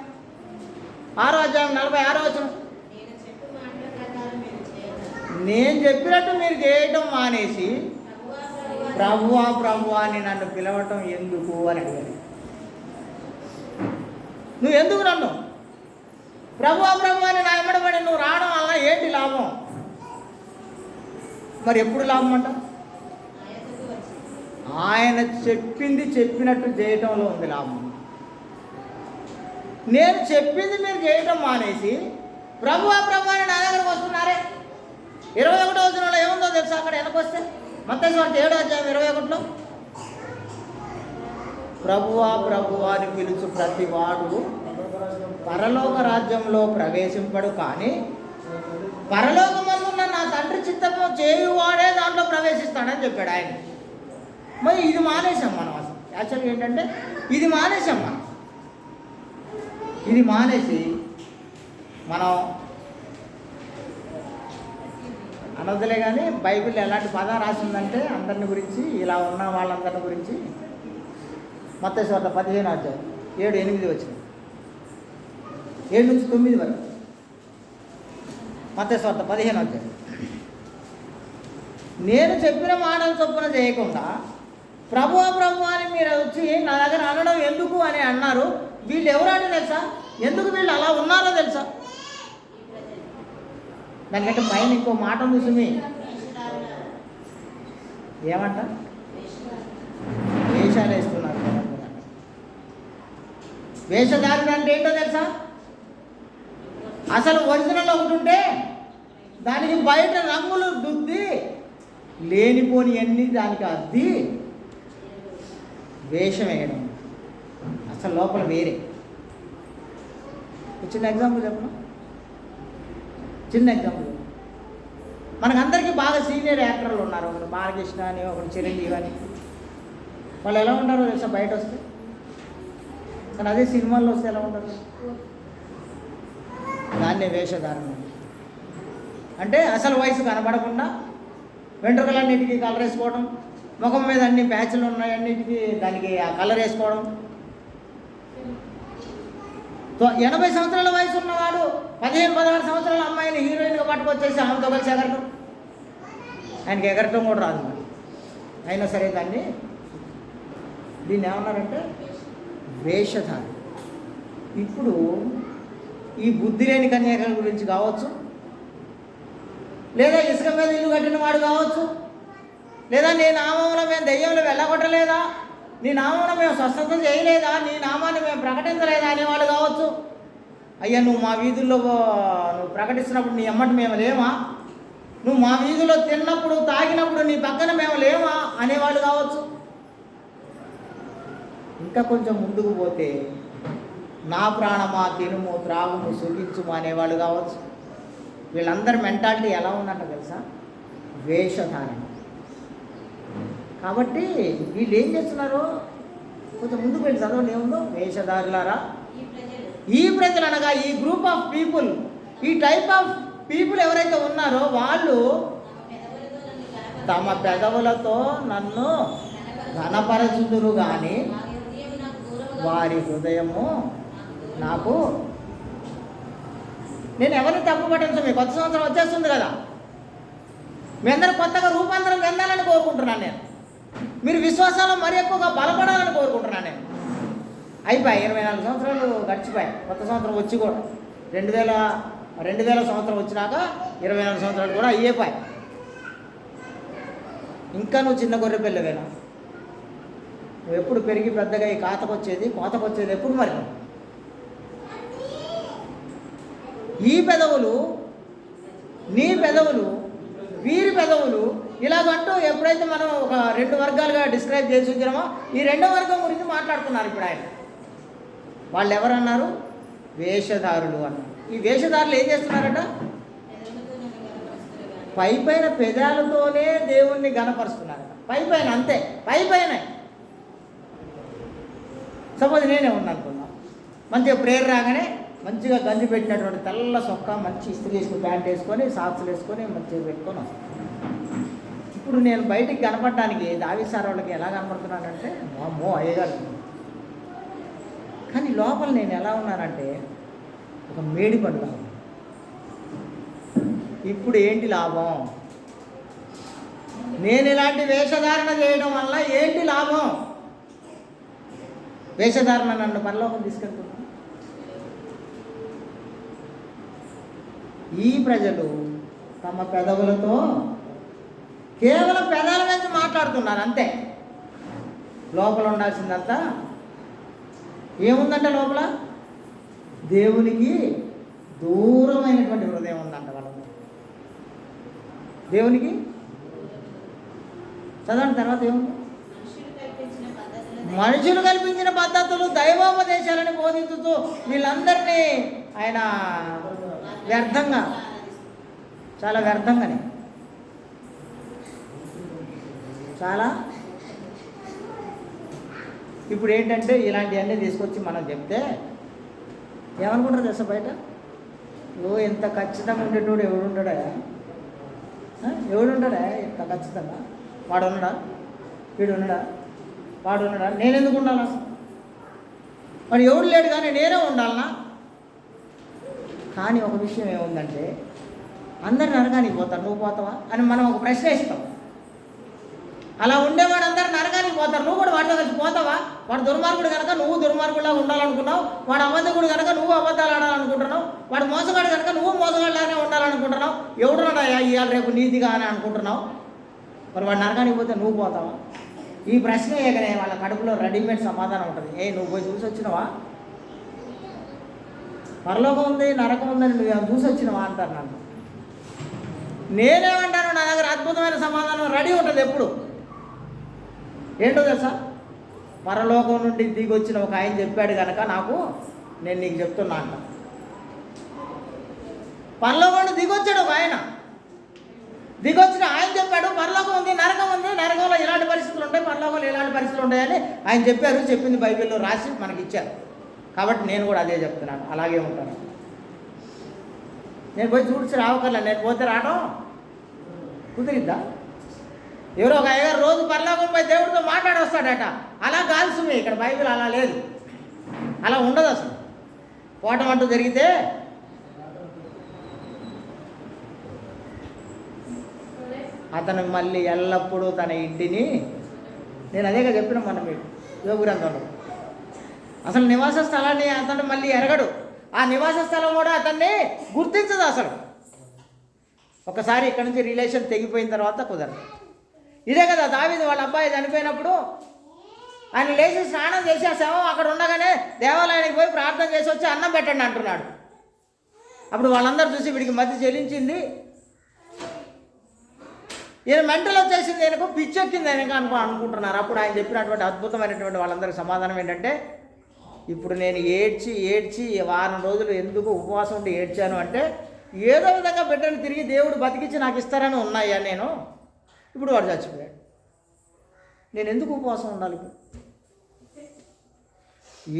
6వ అధ్యాయం 46వ వచనం. నేను చెప్పినట్టు మీరు చేయటం మానేసి ప్రభువా ప్రభువా అని నన్ను పిలవటం ఎందుకు అని అడిగారు. నువ్వు ఎందుకు నన్ను ప్రభువా ప్రభువా అని నా వెంబడబడి నువ్వు రావడం వల్ల ఏంటి లాభం? మరి ఎప్పుడు లాభం అంట? ఆయన చెప్పింది చెప్పినట్టు చేయటంలో ఉంది లాభం. నేను చెప్పింది మీరు చేయటం మానేసి ప్రభువా ప్రభువా అని నా దగ్గరకు వస్తున్నారే. 21వ వచనంలో ఏముందో తెలుసా? అక్కడ వెనకొస్తే మత్తయి సువార్త 7వ అధ్యాయం 21లో ప్రభువా ప్రభువా అని పిలుచు ప్రతి వాడు పరలోక రాజ్యంలో ప్రవేశింపడు, కానీ పరలోకమందున్న నా తండ్రి చిత్తము చేయువాడే దాంట్లో ప్రవేశిస్తాడని చెప్పాడు ఆయన. మరి ఇది మానేసాం మనం. అసలు యాక్చువల్గా ఏంటంటే ఇది మానేసాం మనం. ఇది మానేసి మనం అనొద్దులే. కానీ బైబిల్ ఎలాంటి పదం రాసిందంటే అందరిని గురించి, ఇలా ఉన్న వాళ్ళందరిని గురించి. మత్తయి సువార్త 15వ అధ్యాయం 7-8 వచ్చింది, 7 నుంచి 9 వరకు. మత్తయి సువార్త 15వ అధ్యాయం. నేను చెప్పిన మాటలు చొప్పున చేయకుండా ప్రభువా ప్రభువా అని మీరు వచ్చి నా దగ్గర అనడం ఎందుకు అని అన్నారు. వీళ్ళు ఎవరంటే తెలుసా? ఎందుకు వీళ్ళు అలా ఉన్నారో తెలుసా? దానికంటే పైన ఇంకో మాట చూసి ఏమంట? వేషాలు వేస్తున్నారు. వేషధారణ అంటే ఏంటో తెలుసా? అసలు ఒరిజినల్ ఒకటి ఉంటే దానికి బయట రంగులు దుద్ది లేనిపోని అన్ని దానికి అద్ది వేషం వేయడం. అసలు లోపల వేరే. చిన్న ఎగ్జాంపుల్ చెప్పను, చిన్న ఎగ్జాంపుల్. మనకందరికీ బాగా సీనియర్ యాక్టర్లు ఉన్నారు, ఒకరు బాలకృష్ణ అని, ఒకరు చిరంజీవి అని. వాళ్ళు ఎలా ఉంటారో తెలుసా బయట వస్తే? కానీ అదే సినిమాల్లో వస్తే ఎలా ఉంటారు? దాన్నే వేషధారణ అంటే. అసలు వయసు కనబడకుండా వెంట్రుకలన్నిటికీ కలర్ వేసుకోవడం, ముఖం మీద అన్ని ప్యాచ్లు ఉన్నాయి అన్నిటికీ దానికి ఆ కలర్ వేసుకోవడం. 80 సంవత్సరాల వయసు ఉన్నవాడు 15-16 సంవత్సరాల అమ్మాయిని హీరోయిన్గా పట్టుకొచ్చేసి ఆమెతో కలిసి ఎగరటం. ఆయనకి ఎగరటం కూడా రాదు మరి, అయినా సరే దీన్ని ఏమన్నారంటే వేషధారణ. ఇప్పుడు ఈ బుద్ధి లేని కన్యాకుల గురించి కావచ్చు, లేదా ఇసుక మీద ఇల్లు కట్టిన వాడు కావచ్చు, లేదా నీ నామంలో మేము దెయ్యంలో వెళ్ళగొట్టలేదా, నీ నామంలో మేము స్వస్థత చేయలేదా, నీ నామాన్ని మేము ప్రకటించలేదా అనేవాళ్ళు కావచ్చు. అయ్యా నువ్వు మా వీధుల్లో నువ్వు ప్రకటిస్తున్నప్పుడు నీ అమ్మటి మేము లేమా, నువ్వు మా వీధిలో తిన్నప్పుడు తాగినప్పుడు నీ పక్కన మేము లేమా అనేవాళ్ళు కావచ్చు. ఇంకా కొంచెం ముందుకు పోతే నా ప్రాణమా తినుము త్రాగుము సుఖించుము అనేవాళ్ళు కావచ్చు. వీళ్ళందరి మెంటాలిటీ ఎలా ఉందంట తెలుసా? వేషధారణ. కాబట్టి వీళ్ళు ఏం చేస్తున్నారు? కొంచెం ముందుకు వెళ్ళి చదవండి ఏముందో. వేషధారులారా, ఈ ప్రజలు అనగా ఈ గ్రూప్ ఆఫ్ పీపుల్, ఈ టైప్ ఆఫ్ పీపుల్ ఎవరైతే ఉన్నారో వాళ్ళు తమ పెదవులతో నన్ను ఘనపరచుదురు కానీ వారి హృదయము నాకు. నేను ఎవరిని తప్పు పట్టించు. కొత్త సంవత్సరం వచ్చేస్తుంది కదా, మీ అందరూ కొత్తగా రూపాంతరం చెందాలని కోరుకుంటున్నాను నేను. మీరు విశ్వాసాల్లో మరి ఎక్కువగా బలపడాలని కోరుకుంటున్నాను నేను. అయిపోయి 24 సంవత్సరాలు గడిచిపోయాయి, కొత్త సంవత్సరం వచ్చి కూడా 2000 సంవత్సరం వచ్చినాక 24 సంవత్సరాలు కూడా అయ్యేపోయాయి. ఇంకా నువ్వు చిన్న గొర్రె పిల్లవేనా? నువ్వు ఎప్పుడు పెరిగి పెద్దగా ఈ కోతకొచ్చేది ఎప్పుడు మరి? ఈ పెదవులు, నీ పెదవులు, వీరి పెదవులు ఇలాగంటూ ఎప్పుడైతే మనం ఒక 2 వర్గాలుగా డిస్క్రైబ్ చేసి ఉంచామో ఈ 2వ వర్గం గురించి మాట్లాడుతున్నారు ఇప్పుడు ఆయన. వాళ్ళు ఎవరన్నారు? వేషధారులు అన్నారు. ఈ వేషధారులు ఏం చేస్తున్నారట? పైపైన పెదాలతోనే దేవుణ్ణి గణపరుస్తున్నారట. పైపైన అంతే, పైపైన. సపోజ్ నేనే ఉన్నా అనుకున్నా, మంచిగా ప్రేయర్ రాగానే మంచిగా గంజి పెట్టినటువంటి తెల్ల సొక్క మంచి ఇస్త్రీ వేసుకుని ప్యాంట్ వేసుకొని సాక్స్లు వేసుకొని మంచిగా పెట్టుకొని వస్తాను. ఇప్పుడు నేను బయటికి కనపడడానికి దావీదు సార్ వాళ్ళకి ఎలా కనపడుతున్నానంటే అమ్మో అయ్యగారు, కానీ లోపల నేను ఎలా ఉన్నానంటే ఒక మేడి పండు. ఇప్పుడు ఏంటి లాభం? నేను ఇలాంటి వేషధారణ చేయడం వల్ల ఏంటి లాభం? వేషధారణ నన్ను పరలోకం తీసుకెళ్తున్నా. ఈ ప్రజలు తమ పెదవులతో కేవలం పెదాల నుంచి మాట్లాడుతున్నారు అంతే. లోపల ఉండాల్సిందంతా ఏముందంటే లోపల దేవునికి దూరమైనటువంటి హృదయం ఉందంట వాళ్ళ. దేవునికి చదవండి తర్వాత ఏముంది? మనుషులు కల్పించిన పద్ధతులు దైవోపదేశాలని బోధించుతూ వీళ్ళందరినీ ఆయన వ్యర్థంగా, చాలా వ్యర్థంగానే, చాలా. ఇప్పుడు ఏంటంటే ఇలాంటివన్నీ తీసుకొచ్చి మనం చెప్తే ఏమనుకుంటారు తెలుసా బయట? ఎంత ఖచ్చితంగా ఉండేటోడు ఎవడుంటాడా? ఎవడుంటాడా ఎంత ఖచ్చితంగా? వాడు ఉన్నాడా? వీడు ఉన్నాడా? వాడు ఉన్నాడా? నేను ఎందుకు ఉండాలి అసలు? వాడు ఎవడు లేడు కానీ నేనే ఉండాలనా? కానీ ఒక విషయం ఏముందంటే అందరు నరకానికి పోతారు, నువ్వు పోతావా అని మనం ఒక ప్రశ్న ఇస్తాం. అలా ఉండేవాడు అందరు నరకానికి పోతారు, నువ్వు కూడా వాడితో కలిసి పోతావా? వాడు దుర్మార్గుడు కనుక నువ్వు దుర్మార్గుడిలా ఉండాలనుకున్నావు, వాడు అబద్ధకుడు కనుక నువ్వు అబద్ధాలు ఆడాలనుకుంటున్నావు, వాడు మోసగాడు కనుక నువ్వు మోసగాడిలానే ఉండాలనుకుంటున్నావు. ఎవడున్నాడా ఇవాళ రేపు నీతిగా అని అనుకుంటున్నావు. మరి వాడు నరకానికి పోతే నువ్వు పోతావా? ఈ ప్రశ్న ఏకనే వాళ్ళ కడుపులో రెడీమేడ్ సమాధానం ఉంటుంది. నువ్వు పోయి చూసి వచ్చినవా? పరలోకం ఉంది నరకం ఉందని నువ్వు చూసి వచ్చినవా అంటారు నన్ను. నేనేమంటాను, నా దగ్గర అద్భుతమైన సమాధానం రెడీ ఉంటుంది ఎప్పుడు. ఏంటో తెలుసా? పరలోకం నుండి దిగి వచ్చిన ఒక ఆయన చెప్పాడు కనుక నేను నీకు చెప్తున్నా అంట. పరలోకం నుండి దిగొచ్చాడు ఒక ఆయన. దిగొచ్చిన ఆయన చెప్పాడు, పరలోకం ఉంది, నరకం ఉంది, నరకంలో ఇలాంటి పరిస్థితులు ఉంటాయి, పరలోకంలో ఇలాంటి పరిస్థితులు ఉంటాయని ఆయన చెప్పారు. చెప్పింది బైబిల్లో రాసి మనకి ఇచ్చారు. కాబట్టి నేను కూడా అదే చెప్తున్నాను, అలాగే ఉంటాను. నేను పోయి చూసి రావకర్లే, నేను పోతే రావడం కుదిరిద్దా? ఎవరో ఒక అయ్యగారు రోజు పరలోకంపై దేవుడితో మాట్లాడొస్తాడట. అలా కాదు సుమి, ఇక్కడ బైబిల్ అలా లేదు, అలా ఉండదు. అసలు పోవటం అంటూ జరిగితే అతను మళ్ళీ ఎల్లప్పుడూ తన ఇంటిని, నేను అదేగా చెప్పిన మన మీకు యోగు గ్రంథంలో, అసలు నివాస స్థలాన్ని అతను మళ్ళీ ఎరగడు. ఆ నివాస స్థలం కూడా అతన్ని గుర్తించదు అసలు. ఒకసారి ఇక్కడ నుంచి రిలేషన్ తెగిపోయిన తర్వాత కుదరదు. ఇదే కదా దావీదు వాళ్ళ అబ్బాయి చనిపోయినప్పుడు ఆయన లేచి స్నానం చేసి ఆ శవం అక్కడ ఉండగానే దేవాలయానికి పోయి ప్రార్థన చేసి వచ్చి అన్నం పెట్టండి అంటున్నాడు. అప్పుడు వాళ్ళందరూ చూసి వీడికి మధ్య చెల్లించింది, ఈయన మెంటల్ వచ్చేసింది, ఈయనకు పిచ్చెక్కింది ఆయనకు అనుకుంటున్నారు. అప్పుడు ఆయన చెప్పినటువంటి అద్భుతమైనటువంటి వాళ్ళందరికీ సమాధానం ఏంటంటే, ఇప్పుడు నేను ఏడ్చి వారం రోజులు ఎందుకు ఉపవాసం ఉండి ఏడ్చాను అంటే, ఏదో విధంగా బిడ్డను తిరిగి దేవుడు బతికించి నాకు ఇస్తారని ఉన్నాయా నేను. ఇప్పుడు వాడు చచ్చిపోయాడు, నేను ఎందుకు ఉపవాసం ఉండాలి? ఇప్పుడు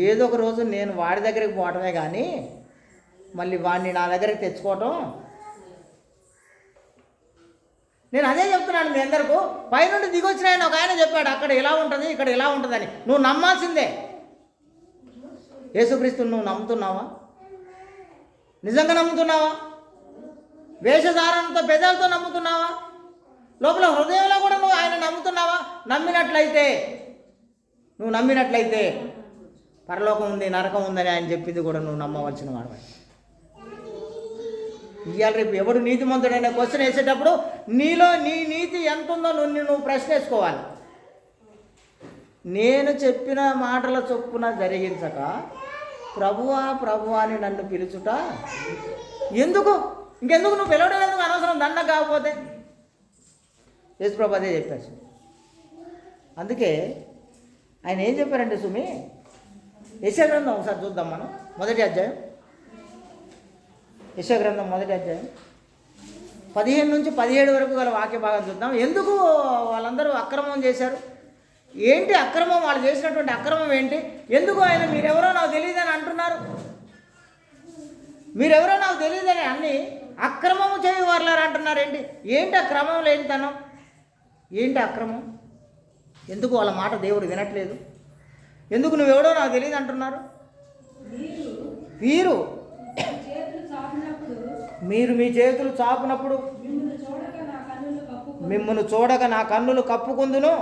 ఏదో ఒక రోజు నేను వాడి దగ్గరికి పోవటమే కానీ మళ్ళీ వాడిని నా దగ్గరికి తెచ్చుకోవటం. నేను అదే చెప్తున్నాను మీ అందరికీ. పైనుండి దిగొచ్చిన ఆయన ఒక ఆయన చెప్పాడు, అక్కడ ఇలా ఉంటుంది, ఇక్కడ ఇలా ఉంటుందని. నువ్వు నమ్మాల్సిందే. యేసుక్రీస్తుని నువ్వు నమ్ముతున్నావా? నిజంగా నమ్ముతున్నావా? వేషధారణతో పెదాలతో నమ్ముతున్నావా? లోపల హృదయంలో కూడా నువ్వు ఆయన నమ్ముతున్నావా? నువ్వు నమ్మినట్లయితే పరలోకం ఉంది, నరకం ఉందని ఆయన చెప్పింది కూడా నువ్వు నమ్మవలసిన వాడు. ఇవాళ రేపు ఎవడు నీతిమంతుడైన క్వశ్చన్ వేసేటప్పుడు నీలో నీ నీతి ఎంత ఉందో నువ్వు ప్రశ్న వేసుకోవాలి. నేను చెప్పిన మాటల చొప్పున జరిగించక ప్రభువా అని నన్ను పిలుచుట ఎందుకు? ఇంకెందుకు నువ్వు పిలవడం ఎందుకు? అనవసరం దండ కాకపోతే. యేసుప్రభు అదే చెప్పారు. అందుకే ఆయన ఏం చెప్పారంటే సుమి, యెషయా గ్రంథం ఒకసారి చూద్దాం మనం. మొదటి అధ్యాయం, యెషయా గ్రంథం మొదటి అధ్యాయం 15 నుంచి 17 వరకు గల వాక్య భాగం చూద్దాం. ఎందుకు వాళ్ళందరూ అక్రమం చేశారు? ఏంటి అక్రమం? వాళ్ళు చేసినటువంటి అక్రమం ఏంటి? ఎందుకు ఆయన మీరెవరో నాకు తెలియదని అంటున్నారు? మీరెవరో నాకు తెలియదని అన్ని అక్రమము చేయవారులారు అంటున్నారు. ఏంటి ఆ క్రమం లేనితనం? ఏంటి అక్రమం? ఎందుకు వాళ్ళ మాట దేవుడు వినట్లేదు? ఎందుకు నువ్వెవడో నాకు తెలియదు అంటున్నారు? మీరు మీ చేతులు చాపునప్పుడు మిమ్మల్ని చూడక నా కన్నులు కప్పుకుందును.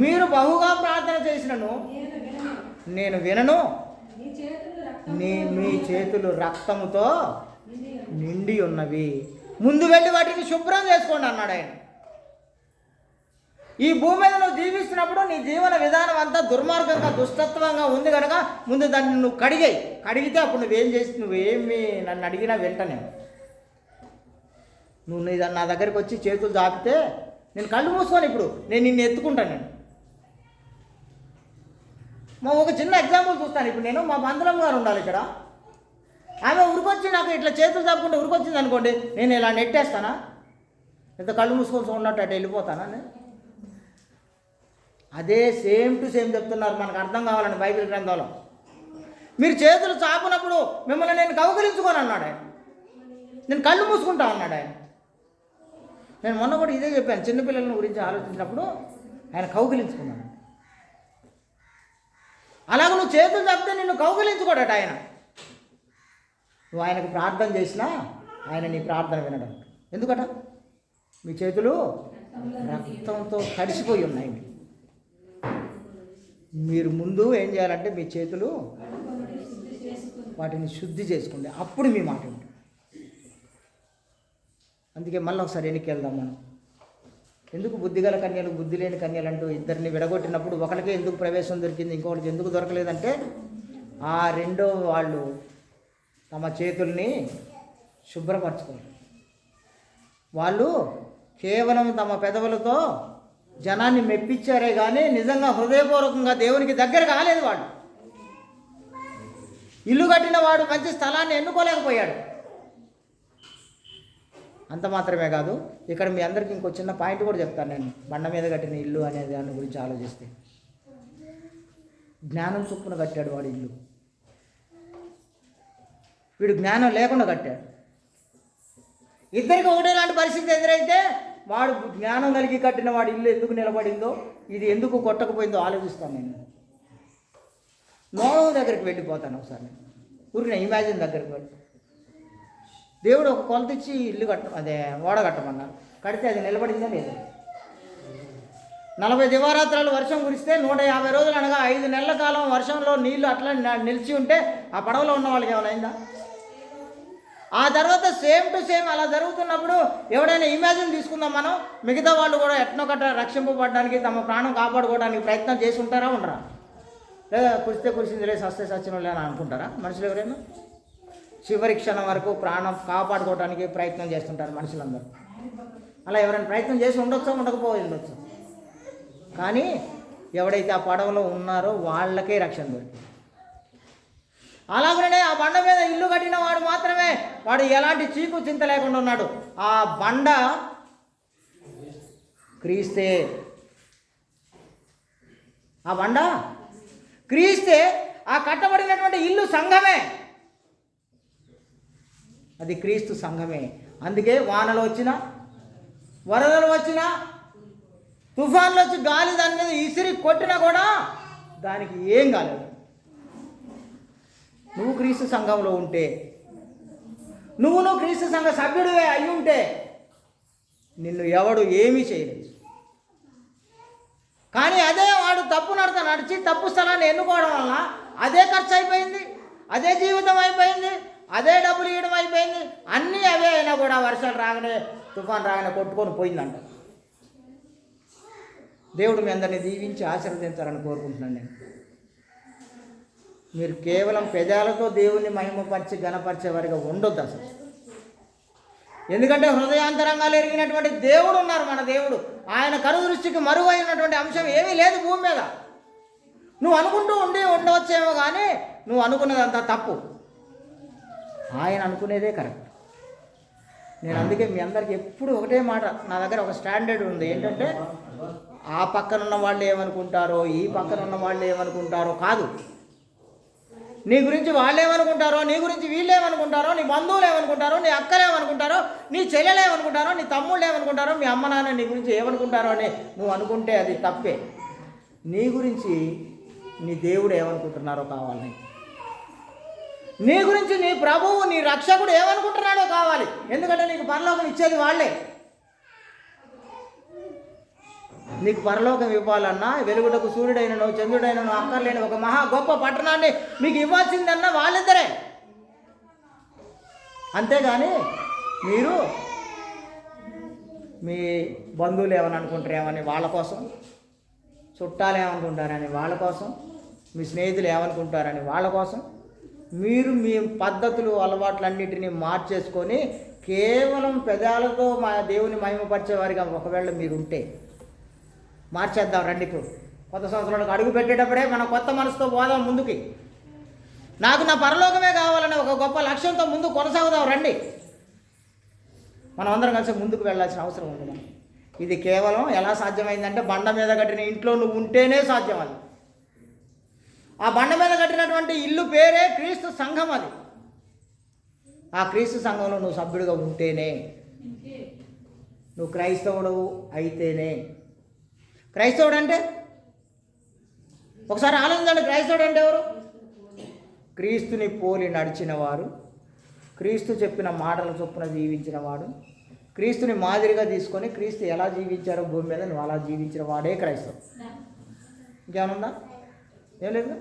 మీరు బహుగా ప్రార్థన చేసినను నేను వినను. మీ చేతులు రక్తముతో నిండి ఉన్నవి, ముందు వెళ్ళి వాటిని శుభ్రం చేసుకోండి అన్నాడు ఆయన. ఈ భూమి మీద నువ్వు జీవిస్తున్నప్పుడు నీ జీవన విధానం అంతా దుర్మార్గంగా దుష్టత్వంగా ఉంది కనుక ముందు దాన్ని నువ్వు కడిగితే అప్పుడు నువ్వేమి నన్ను అడిగినా వెంటనే నువ్వు నా దగ్గరికి వచ్చి చేతులు చాపితే నేను కళ్ళు మూసుకొని ఇప్పుడు నేను నిన్ను ఎత్తుకుంటాను. ఒక చిన్న ఎగ్జాంపుల్ చూస్తాను. ఇప్పుడు నేను మా బంధువులం గారు ఉండాలి ఇక్కడ, ఆమె ఉరికొచ్చి నాకు ఇట్లా చేతులు చాపుకుంటే ఉరికొచ్చింది అనుకోండి, నేను ఇలా నెట్టేస్తానా? ఇంత కళ్ళు మూసుకొని ఉన్నట్టు అటు వెళ్ళిపోతానా? అదే సేమ్ టు సేమ్ చెప్తున్నారు, మనకు అర్థం కావాలని బైబిల్ గ్రంథంలో. మీరు చేతులు చాపునప్పుడు మిమ్మల్ని నేను కౌగిలించుకొని అన్నాడు ఆయన, నేను కళ్ళు మూసుకుంటా అన్నాడు ఆయన. నేను మొన్న కూడా ఇదే చెప్పాను, చిన్నపిల్లల గురించి ఆలోచించినప్పుడు ఆయన కౌగిలించుకున్నాడు. అలాగ నువ్వు చేతులు చాపితే నిన్ను కౌగిలించుకోడట ఆయన. నువ్వు ఆయనకు ప్రార్థన చేసినా ఆయన నీ ప్రార్థన వినడం. ఎందుకట? మీ చేతులు రక్తంతో తడిసిపోయి ఉన్నాయి. మీరు ముందు ఏం చేయాలంటే మీ చేతులు వాటిని శుద్ధి చేసుకోండి, అప్పుడు మీ మాట ఉంటుంది. అందుకే మళ్ళీ ఒకసారి వెనక్కి వెళ్దాం మనం. ఎందుకు బుద్ధిగల కన్యలు బుద్ధి లేని కన్యలు అంటూ ఇద్దరిని విడగొట్టినప్పుడు ఒకరికి ఎందుకు ప్రవేశం దొరికింది, ఇంకొకరికి ఎందుకు దొరకలేదంటే ఆ రెండో వాళ్ళు తమ చేతుల్ని శుభ్రపరచుకోవాలి. వాళ్ళు కేవలం తమ పెదవులతో జనాన్ని మెప్పించారే కానీ నిజంగా హృదయపూర్వకంగా దేవునికి దగ్గర కాలేదు. వాడు ఇల్లు కట్టిన వాడు మంచి స్థలాన్ని ఎన్నుకోలేకపోయాడు. అంత మాత్రమే కాదు, ఇక్కడ మీ అందరికీ ఇంకో చిన్న పాయింట్ కూడా చెప్తాను నేను. బండ మీద కట్టిన ఇల్లు అనే దాని గురించి ఆలోచిస్తే, జ్ఞానం చొప్పున కట్టాడు వాడు ఇల్లు. వీడు జ్ఞానం లేకుండా కట్టాడు. ఇద్దరికి ఒకటే లాంటి పరిస్థితి ఎదురైతే వాడు జ్ఞానం కలిగి కట్టిన వాడి ఇల్లు ఎందుకు నిలబడిందో, ఇది ఎందుకు కొట్టకపోయిందో ఆలోచిస్తాను నేను. నోవహు దగ్గరికి వెళ్ళిపోతాను ఒకసారి. నేను ఊరిన ఇమాజిన్ దగ్గరికి వెళ్ళి, దేవుడు ఒక కొలత ఇచ్చి ఇల్లు ఓడ కట్టమన్నారు. కడితే అది నిలబడిందా లేదు? 40 దివారాత్రాలు వర్షం కురిస్తే 150 రోజులు అనగా 5 నెలల కాలం వర్షంలో నీళ్లు అట్లా నిలిచి ఉంటే ఆ పడవలో ఉన్న వాళ్ళకి ఏమైనా అయిందా? ఆ తర్వాత సేమ్ టు సేమ్ అలా జరుగుతున్నప్పుడు ఎవడైనా ఇమాజిన్ తీసుకుందాం మనం, మిగతా వాళ్ళు కూడా ఎట్నో కట్ట రక్షింపబడడానికి తమ ప్రాణం కాపాడుకోవడానికి ప్రయత్నం చేసి ఉంటారా ఉండరా? లేదా కురిస్తే కురిసిందిలే, సస్తే సచ్చినోళ్ళే అని అనుకుంటారా మనుషులు ఎవరైనా? చివరి క్షణం వరకు ప్రాణం కాపాడుకోవడానికి ప్రయత్నం చేస్తుంటారు మనుషులందరూ. అలా ఎవరైనా ప్రయత్నం చేసి ఉండొచ్చో ఉండకపోయి ఉండొచ్చు, కానీ ఎవడైతే ఆ పడవలో ఉన్నారో వాళ్ళకే రక్షణ దొరికింది. అలాగనే ఆ బండ మీద ఇల్లు కట్టిన వాడు మాత్రమే, వాడు ఎలాంటి చీకు చింత లేకుండా ఉన్నాడు. ఆ బండ క్రీస్తే. ఆ బండ క్రీస్తే. ఆ కట్టబడినటువంటి ఇల్లు సంఘమే. అది క్రీస్తు సంఘమే. అందుకే వానలు వచ్చినా, వరదలు వచ్చినా, తుఫాన్లు వచ్చి గాలి దాని మీద ఇసిరి కొట్టినా కూడా దానికి ఏం కాలేదు. నువ్వు క్రీస్తు సంఘంలో ఉంటే, నువ్వు క్రీస్తు సంఘ సభ్యుడివే అయి ఉంటే నిన్ను ఎవడు ఏమీ చేయలేదు. కానీ అదే వాడు తప్పు నడిచి తప్పు స్థలాన్ని ఎన్నుకోవడం వల్ల అదే ఖర్చు అయిపోయింది, అదే జీవితం అయిపోయింది, అదే డబ్బులు ఇవ్వడం అయిపోయింది. అన్నీ అవే అయినా కూడా వర్షాలు రాగానే, తుఫాన్ రాగానే కొట్టుకొని పోయిందంట. దేవుడు మీ అందరినీ దీవించి ఆశీర్వదించాలని కోరుకుంటున్నాను నేను. మీరు కేవలం పెదాలతో దేవుణ్ణి మహిమపరిచి గణపరిచే వారిగా ఉండొద్దు అసలు. ఎందుకంటే హృదయాంతరంగాలు ఎరిగినటువంటి దేవుడు ఉన్నారు మన దేవుడు. ఆయన కనుదృష్టికి మరువైనటువంటి అంశం ఏమీ లేదు భూమి మీద. నువ్వు అనుకుంటూ ఉండవచ్చేమో కానీ నువ్వు అనుకున్నదంతా తప్పు. ఆయన అనుకునేదే కరెక్ట్. నేను అందుకే మీ అందరికీ ఎప్పుడు ఒకటే మాట, నా దగ్గర ఒక స్టాండర్డ్ ఉంది. ఏంటంటే ఆ పక్కన ఉన్న వాళ్ళు ఏమనుకుంటారో, ఈ పక్కన ఉన్న వాళ్ళు ఏమనుకుంటారో కాదు. నీ గురించి వాళ్ళు ఏమనుకుంటారో, నీ గురించి వీళ్ళు ఏమనుకుంటారో, నీ బంధువులు ఏమనుకుంటారో, నీ అక్కలు ఏమనుకుంటారో, నీ చెల్లెలు ఏమనుకుంటారో, నీ తమ్ముళ్ళు ఏమనుకుంటారో, మీ అమ్మ నాన్న నీ గురించి ఏమనుకుంటారో అని నువ్వు అనుకుంటే అది తప్పే. నీ గురించి నీ దేవుడు ఏమనుకుంటున్నారో కావాలి. నీ గురించి నీ ప్రభువు, నీ రక్షకుడు ఏమనుకుంటున్నాడో కావాలి. ఎందుకంటే నీకు పరలోకం ఇచ్చేది వాళ్ళే. నీకు పరలోకం ఇవ్వాలన్నా వెలుగుటకు సూర్యుడైనను చంద్రుడైనను అక్కర్లేని ఒక మహా గొప్ప పట్టణాన్ని మీకు ఇవ్వాల్సిందన్నా వాళ్ళిద్దరే. అంతేగాని మీరు మీ బంధువులు ఏమని అనుకుంటారేమని వాళ్ళ కోసం, చుట్టాలు ఏమనుకుంటారని వాళ్ళ కోసం, మీ స్నేహితులు ఏమనుకుంటారని వాళ్ళ కోసం మీరు మీ పద్ధతులు అలవాట్లన్నిటినీ మార్చేసుకొని కేవలం పెదాలతో మా దేవుని మహిమపరిచేవారిగా ఒకవేళ మీరు ఉంటే మార్చేద్దాం రండి. ఇప్పుడు కొత్త సంవత్సరానికి అడుగు పెట్టేటప్పుడే మనం కొత్త మనసుతో పోదాం ముందుకి. నాకు నా పరలోకమే కావాలనే ఒక గొప్ప లక్ష్యంతో ముందు కొనసాగుదాం రండి. మనం అందరం కలిసి ముందుకు వెళ్ళాల్సిన అవసరం ఉంది. ఇది కేవలం ఎలా సాధ్యమైందంటే బండ మీద కట్టిన ఇంట్లో నువ్వు ఉంటేనే సాధ్యం. అది ఆ బండ మీద కట్టినటువంటి ఇల్లు పేరే క్రీస్తు సంఘం. అది ఆ క్రీస్తు సంఘంలో నువ్వు సభ్యుడిగా ఉంటేనే, నువ్వు క్రైస్తవుడు అయితేనే. క్రైస్తవుడు అంటే ఒకసారి ఆలోచించండి. క్రైస్తవుడు అంటే ఎవరు? క్రీస్తుని పోలి నడిచిన వారు, క్రీస్తు చెప్పిన మాటల చొప్పున జీవించిన వాడు, క్రీస్తుని మాదిరిగా తీసుకొని క్రీస్తు ఎలా జీవించారో భూమి మీద నువ్వు అలా జీవించిన వాడే క్రైస్తవుడు. ఇంకేమనుందా? ఏం లేదు.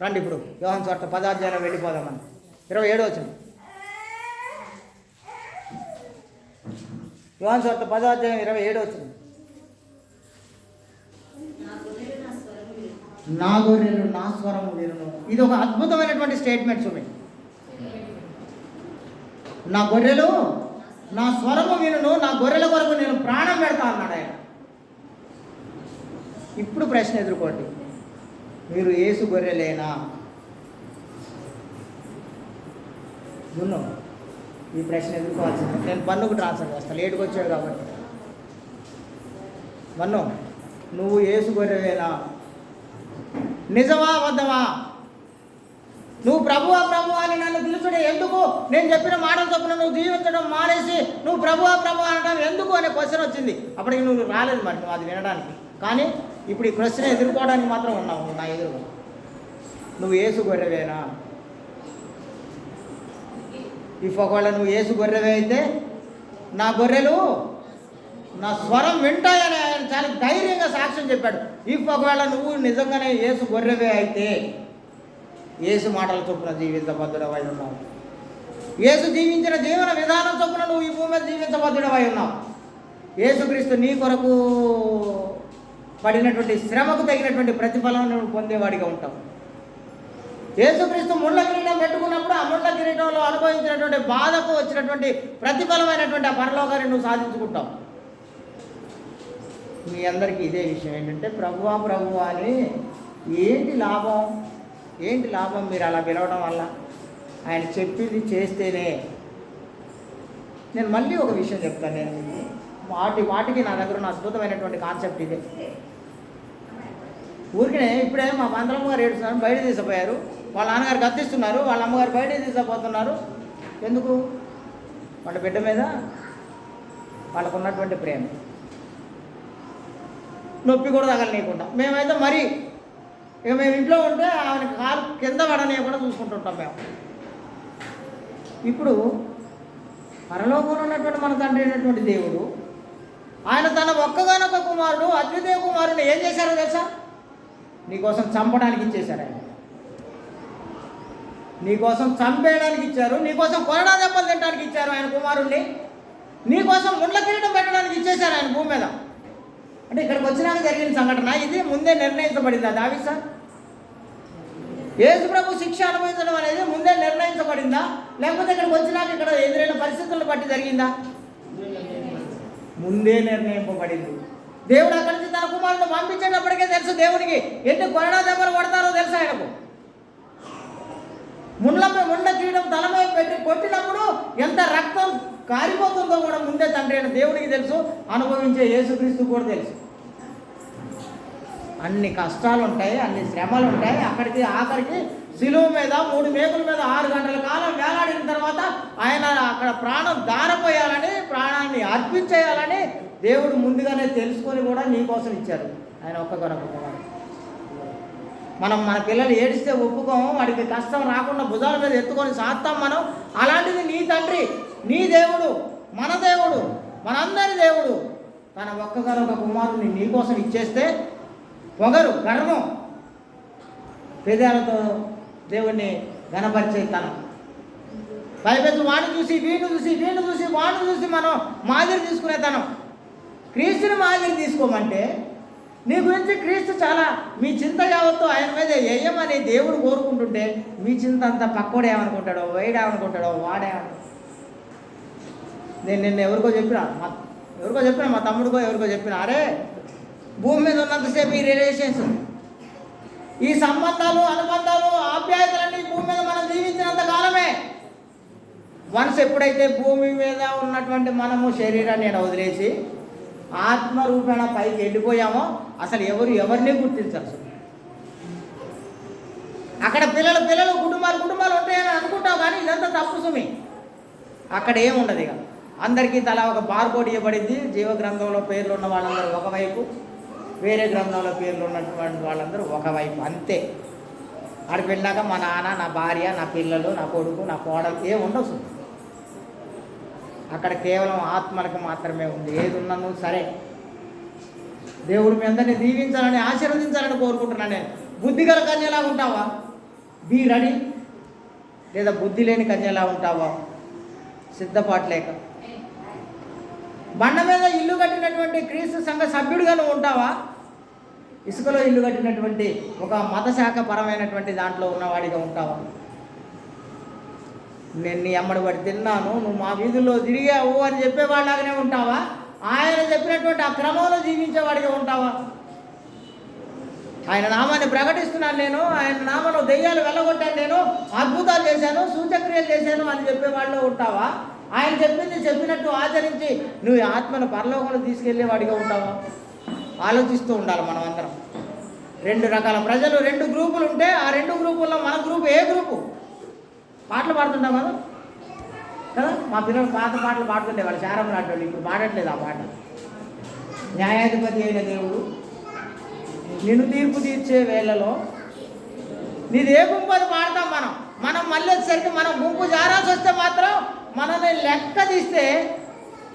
రండి ఇప్పుడు యోహాను సువార్త 10వ అధ్యాయం వెళ్ళిపోదామని. 27వ వచనం. యోహాను సువార్త 10వ అధ్యాయం 27వ వచనం. నా గొర్రెలు నా స్వరము వినును. ఇది ఒక అద్భుతమైనటువంటి స్టేట్మెంట్ చూడండి. నా గొర్రెలు నా స్వరము వినును, నా గొర్రెల కొరకు నేను ప్రాణం పెడతా అన్నాడు ఆయన. ఇప్పుడు ప్రశ్న ఎదుర్కోండి, మీరు యేసు గొర్రెలేనా? ఈ ప్రశ్న ఎదుర్కోవాల్సింది. నేను బన్నుకు ట్రాన్స్ఫర్ చేస్తాను, లేటుకు వచ్చాడు కాబట్టి. బన్ను, నువ్వు యేసు గొర్రెవేనా? నిజమా అబద్ధమా? నువ్వు ప్రభువా ప్రభువా అని నన్ను పిలుచుడే ఎందుకు? నేను చెప్పిన మాటలు చొప్పున నువ్వు జీవించడం మానేసి నువ్వు ప్రభువా ప్రభువా అనడం ఎందుకు అనే క్వశ్చన్ వచ్చింది. అప్పటికి నువ్వు రాలేదు మరి, నువ్వు అది వినడానికి. కానీ ఇప్పుడు ఈ క్వశ్చన్ ఎదుర్కోవడానికి మాత్రం ఉన్నావు నా ఎదురుగా. నువ్వు యేసు గొర్రెవేనా? ఒకవేళ నువ్వు యేసు గొర్రెవే అయితే నా గొర్రెలు నా స్వరం వింటాయని ఆయన చాలా ధైర్యంగా సాక్ష్యం చెప్పాడు. ఒకవేళ నువ్వు నిజంగానే యేసు గొర్రెవే అయితే యేసు మాటల చొప్పున జీవించబద్ధుడవై ఉన్నావు. యేసు జీవించిన జీవన విధానం చొప్పున నువ్వు ఈ భూమి మీద జీవించబద్ధుడవై ఉన్నావు. యేసుక్రీస్తు నీ కొరకు పడినటువంటి శ్రమకు తగినటువంటి ప్రతిఫలం నువ్వు పొందేవాడిగా ఉంటావు. యేసుక్రీస్తు ముళ్ళ కిరీటం పెట్టుకున్నప్పుడు ఆ ముళ్ళ కిరీటంలో అనుభవించినటువంటి బాధకు వచ్చినటువంటి ప్రతిఫలమైనటువంటి ఆ పరలోకాన్ని నువ్వు సాధించుకుంటావు. మీ అందరికీ ఇదే విషయం ఏంటంటే ప్రభువా ప్రభువా అని ఏంటి లాభం? ఏంటి లాభం మీరు అలా పిలవడం వల్ల? ఆయన చెప్పింది చేస్తేనే. నేను మళ్ళీ ఒక విషయం చెప్తాను. నేను వాటికి నా దగ్గర ఉన్న అద్భుతమైనటువంటి కాన్సెప్ట్ ఇదే. ఊరికనే ఇప్పుడే మా మందలమ్మ గారు ఏడుస్తున్నారు, బయట తీసుకుపోయారు. వాళ్ళ నాన్నగారు గద్దిస్తున్నారు, వాళ్ళ అమ్మగారు బయట తీసుకుపోతున్నారు. ఎందుకు? వాళ్ళ బిడ్డ మీద వాళ్ళకు ఉన్నటువంటి ప్రేమ. నొప్పి కూడా తగలనీయకుండా. మేమైతే మరి ఇక మేము ఇంట్లో ఉంటే ఆమెను కాలు కింద పడనీయకుండా చూసుకుంటుంటాం మేము. ఇప్పుడు పరలోకంలో ఉన్నటువంటి మన తండ్రి అయినటువంటి దేవుడు ఆయన తన ఒక్కగానొక్క కుమారుడు అద్వితీయ కుమారుడు ఏం చేశారో తెలుసా? నీకోసం చంపడానికి ఇచ్చేశారు. ఆయన నీకోసం చంపేయడానికి ఇచ్చారు, నీకోసం కొరడా దెబ్బలు తినడానికి ఇచ్చారు ఆయన కుమారుణ్ణి, నీకోసం ముండ్ల కిరీటం పెట్టడానికి ఇచ్చేశారు ఆయన భూమి మీద. అంటే ఇక్కడికి వచ్చినాక జరిగిన సంఘటన ఇది ముందే నిర్ణయించబడిందా దావీదు సార్? యేసు ప్రభు శిక్ష అనుభవించడం అనేది ముందే నిర్ణయించబడిందా, లేకపోతే ఇక్కడికి వచ్చినాక ఇక్కడ ఎదురైన పరిస్థితులను బట్టి జరిగిందా? ముందే నిర్ణయింపబడింది. దేవుడు అక్కడి నుంచి తన కుమారుడు పంపించేటప్పటికే తెలుసు దేవునికి ఎన్ని కొరడా దెబ్బలు కొడతారో తెలుసు ఆయనకు. ముండ్ల కిరీటం తలమై పెట్టి కొట్టినప్పుడు ఎంత రక్తం కారిపోతుందో కూడా ముందే తండ్రి అయిన దేవుడికి తెలుసు, అనుభవించే యేసుక్రీస్తు కూడా తెలుసు. అన్ని కష్టాలు ఉంటాయి, అన్ని శ్రమలు ఉంటాయి. ఆఖరికి శిలువ మీద 3 మేకుల మీద 6 గంటల కాలం వేలాడిన తర్వాత ఆయన అక్కడ ప్రాణం దారపోయాలని, ప్రాణాన్ని అర్పించేయాలని దేవుడు ముందుగానే తెలుసుకొని కూడా నీ కోసం ఇచ్చారు ఆయన ఒక్కగానొక్క. మన పిల్లలు ఏడిస్తే ఒప్పుకోము, వాడికి కష్టం రాకుండా భుజాల మీద ఎత్తుకొని సాత్తాం మనం. అలాంటిది నీ తండ్రి, నీ దేవుడు, మన దేవుడు, మనందరి దేవుడు తన ఒక్కగానొక్క కుమారుని నీ కోసం ఇచ్చేస్తే పొగరు, గర్వం, పేదాలతో దేవుణ్ణి గణపరిచే తనం, పైపెచ్చు వాడిని చూసి వీడిని చూసి వాడిని చూసి మనం మాదిరి తీసుకునే తనం. క్రీస్తుని మాదిరి తీసుకోమంటే నీ గురించి క్రీస్తు చాలా మీ చింత యావత్తు ఆయన మీద వేయమని దేవుడు కోరుకుంటుంటే మీ చింత అంతా పక్కోడు ఏమనుకుంటాడో, వేయడేమనుకుంటాడో, వాడేమనుకుంటాడో. నేను నిన్న ఎవరికో చెప్పిన మా తమ్ముడికో ఎవరికో చెప్పిన, అరే భూమి మీద ఉన్నంతసేపు ఈ రిలేషన్స్, ఈ సంబంధాలు, అనుబంధాలు, ఆప్యాయతలన్నీ భూమి మీద మనం జీవించినంత కాలమే. వన్స్ ఎప్పుడైతే భూమి మీద ఉన్నటువంటి మనము శరీరాన్ని వదిలేసి ఆత్మరూపేణ పైకి వెళ్ళిపోయామో అసలు ఎవరిని గుర్తించరు. అక్కడ పిల్లలు కుటుంబాలు ఉంటాయని అనుకుంటావు, కానీ ఇదంతా తప్పు సుమి. అక్కడ ఏముండదు. ఇక అందరికీ తలా ఒక బార్కోడ్ ఇవ్వబడింది. జీవ గ్రంథంలో పేర్లు ఉన్న వాళ్ళందరూ ఒకవైపు, వేరే గ్రంథంలో పేర్లు ఉన్నటువంటి వాళ్ళందరూ ఒకవైపు, అంతే. అక్కడికి వెళ్ళాక మా నాన్న, నా భార్య, నా పిల్లలు, నా కొడుకు, నా కోడలు ఏముండవు. అక్కడ కేవలం ఆత్మలకు మాత్రమే ఉంది. ఏది ఉన్నాను సరే, దేవుడు మీ అందరినీ దీవించాలని, ఆశీర్వదించాలని కోరుకుంటున్నాను. నేను బుద్ధిగల కన్యలా ఉంటావా? Be ready. లేదా బుద్ధి లేని కన్యలా ఉంటావా? సిద్ధపాటు లేక. బండ మీద ఇల్లు కట్టినటువంటి క్రీస్తు సంఘ సభ్యుడిగా నువ్వు ఉంటావా? ఇసుకలో ఇల్లు కట్టినటువంటి ఒక మతశాఖ పరమైనటువంటి దాంట్లో ఉన్నవాడిగా ఉంటావా? నేను నీ అమ్మడి పడి తిన్నాను, నువ్వు మా వీధుల్లో తిరిగావు అని చెప్పేవాళ్ళలాగానే ఉంటావా? ఆయన చెప్పినటువంటి ఆ క్రమంలో జీవించేవాడిగా ఉంటావా? ఆయన నామాన్ని ప్రకటిస్తున్నాను నేను, ఆయన నామంలో దెయ్యాలు వెళ్ళగొట్టాను, నేను అద్భుతాలు చేశాను, సూచక్రియలు చేశాను అని చెప్పేవాళ్ళు ఉంటావా? ఆయన చెప్పింది చెప్పినట్టు ఆచరించి నువ్వు ఆత్మను పరలోకంలో తీసుకెళ్ళేవాడిగా ఉంటావా? ఆలోచిస్తూ ఉండాలి మనం అందరం. 2 రకాల ప్రజలు, 2 గ్రూపులు ఉంటే ఆ 2 గ్రూపుల్లో మన గ్రూపు ఏ గ్రూపు? పాటలు పాడుతుంటాం కదా కదా, మా పిల్లలు పాత పాటలు పాడుతుంటే వాళ్ళు చారం లాంటి ఇప్పుడు పాడట్లేదు ఆ పాట. న్యాయాధిపతి అయిన దేవుడు నిన్ను తీర్పు తీర్చే వేళలో నీది ఏ గుంపు అని పాడతాం మనం మళ్ళీ వచ్చేసరికి మనం గుంపు జారాల్సి వస్తే మాత్రం మనల్ని లెక్క తీస్తే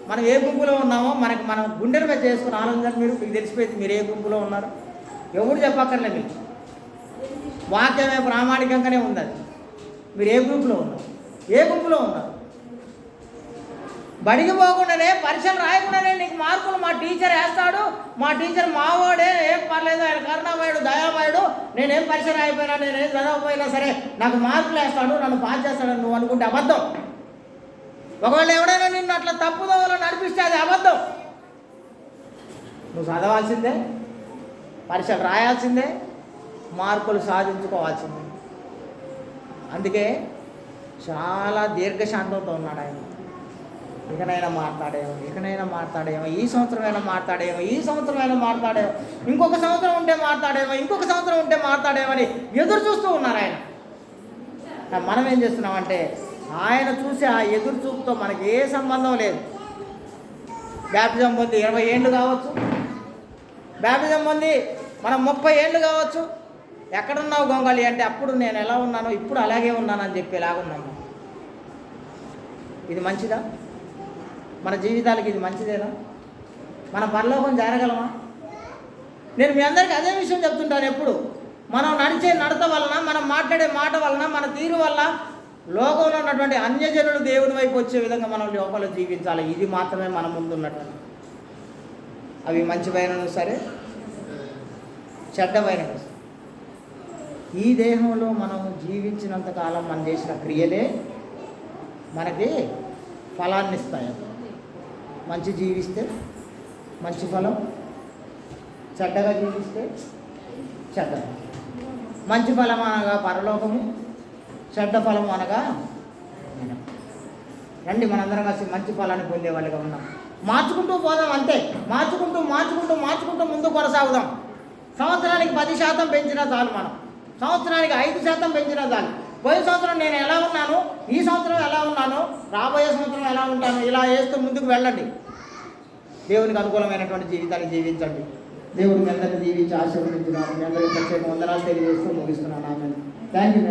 మనం ఏ గుంపులో ఉన్నామో మనం గుండెల మీద చేసుకుని ఆలోచన మీకు తెలిసిపోయింది మీరు ఏ గుంపులో ఉన్నారు. ఎవరు చెప్పక్కర్లే, మీకు వాక్యమే ప్రామాణికంగానే ఉంది. అది మీరు ఏ గ్రూపులో ఉన్నారు, ఏ గుంపులో ఉన్నారు. బడికి పోకుండానే పరీక్షలు రాయకుండానే నీకు మార్కులు మా టీచర్ వేస్తాడు, మా టీచర్ మావాడే, ఏం పర్లేదు, ఆయన కరుణామయుడు దయామయుడు, నేనేం పరీక్ష రాయిపోయినా, నేనేం చదవకపోయినా సరే నాకు మార్కులు వేస్తాడు, నన్ను పాస్ చేస్తాడని నువ్వు అనుకుంటే అబద్ధం. ఒకవేళ ఎవడైనా నిన్ను అట్లా తప్పుదోవలో నడిపిస్తే అది అబద్ధం. నువ్వు చదవాల్సిందే, పరీక్షలు రాయాల్సిందే, మార్కులు సాధించుకోవాల్సిందే. అందుకే చాలా దీర్ఘశాంతంతో ఉన్నాడు ఆయన. ఇకనైనా మాట్లాడేమో, ఈ సంవత్సరమైనా మాట్లాడేమో, ఇంకొక సంవత్సరం ఉంటే మాట్లాడేమో అని ఎదురు చూస్తూ ఉన్నారు ఆయన. మనం ఏం చేస్తున్నామంటే ఆయన చూసి ఆ ఎదురు చూపుతో మనకి ఏ సంబంధం లేదు. బ్యాప్టిజం పొంది 20 ఏళ్ళు కావచ్చు, బ్యాప్టిజం పొంది మనం 30 ఏళ్ళు కావచ్చు. ఎక్కడున్నావు గొంగళి అంటే అప్పుడు నేను ఎలా ఉన్నానో ఇప్పుడు అలాగే ఉన్నానని చెప్పేలాగున్నాను. ఇది మంచిదా? మన జీవితాలకి ఇది మంచిదేనా? మన పరలోకం చేరగలమా? నేను మీ అందరికీ అదే విషయం చెప్తుంటాను ఎప్పుడు. మనం నడిచే నడత వలన, మనం మాట్లాడే మాట వలన, మన తీరు వల్ల లోకంలో ఉన్నటువంటి అన్యజనులు దేవుని వైపు వచ్చే విధంగా మనం లోపల జీవించాలి. ఇది మాత్రమే మన ముందు ఉన్నటువంటి. అవి మంచివైనను సరే, చెడ్డవైనను సరే, ఈ దేహంలో మనం జీవించినంతకాలం మనం చేసిన క్రియలే మనకి ఫలాన్ని ఇస్తాయి. మంచి జీవిస్తే మంచి ఫలం, చెడ్డగా జీవిస్తే చెడ్డ. మంచి ఫలం అనగా పరలోకము, చెడ్డ ఫలం అనగా రండి మనందరం కలిసి మంచి ఫలాన్ని పొందే వాళ్ళగా ఉన్నాం. మార్చుకుంటూ పోదాం, అంతే. మార్చుకుంటూ ముందుకు కొనసాగుదాం. సంవత్సరానికి 10% పెంచినా చాలు. మనం సంవత్సరానికి 5% పెంచినా చాలు. పోయిన సంవత్సరం నేను ఎలా ఉన్నాను, ఈ సంవత్సరం ఎలా ఉన్నాను, రాబోయే సంవత్సరం ఎలా ఉంటాను, ఇలా వేస్తూ ముందుకు వెళ్ళండి. దేవునికి అనుకూలమైనటువంటి జీవితాన్ని జీవించండి. దేవుడిని అందరినీ జీవించి ఆశీర్వదించున్నాను. మీ అందరికీ ప్రత్యేక వందనాలు తెలియజేస్తూ ముగిస్తున్నాను. ఆమె థ్యాంక్ యూ.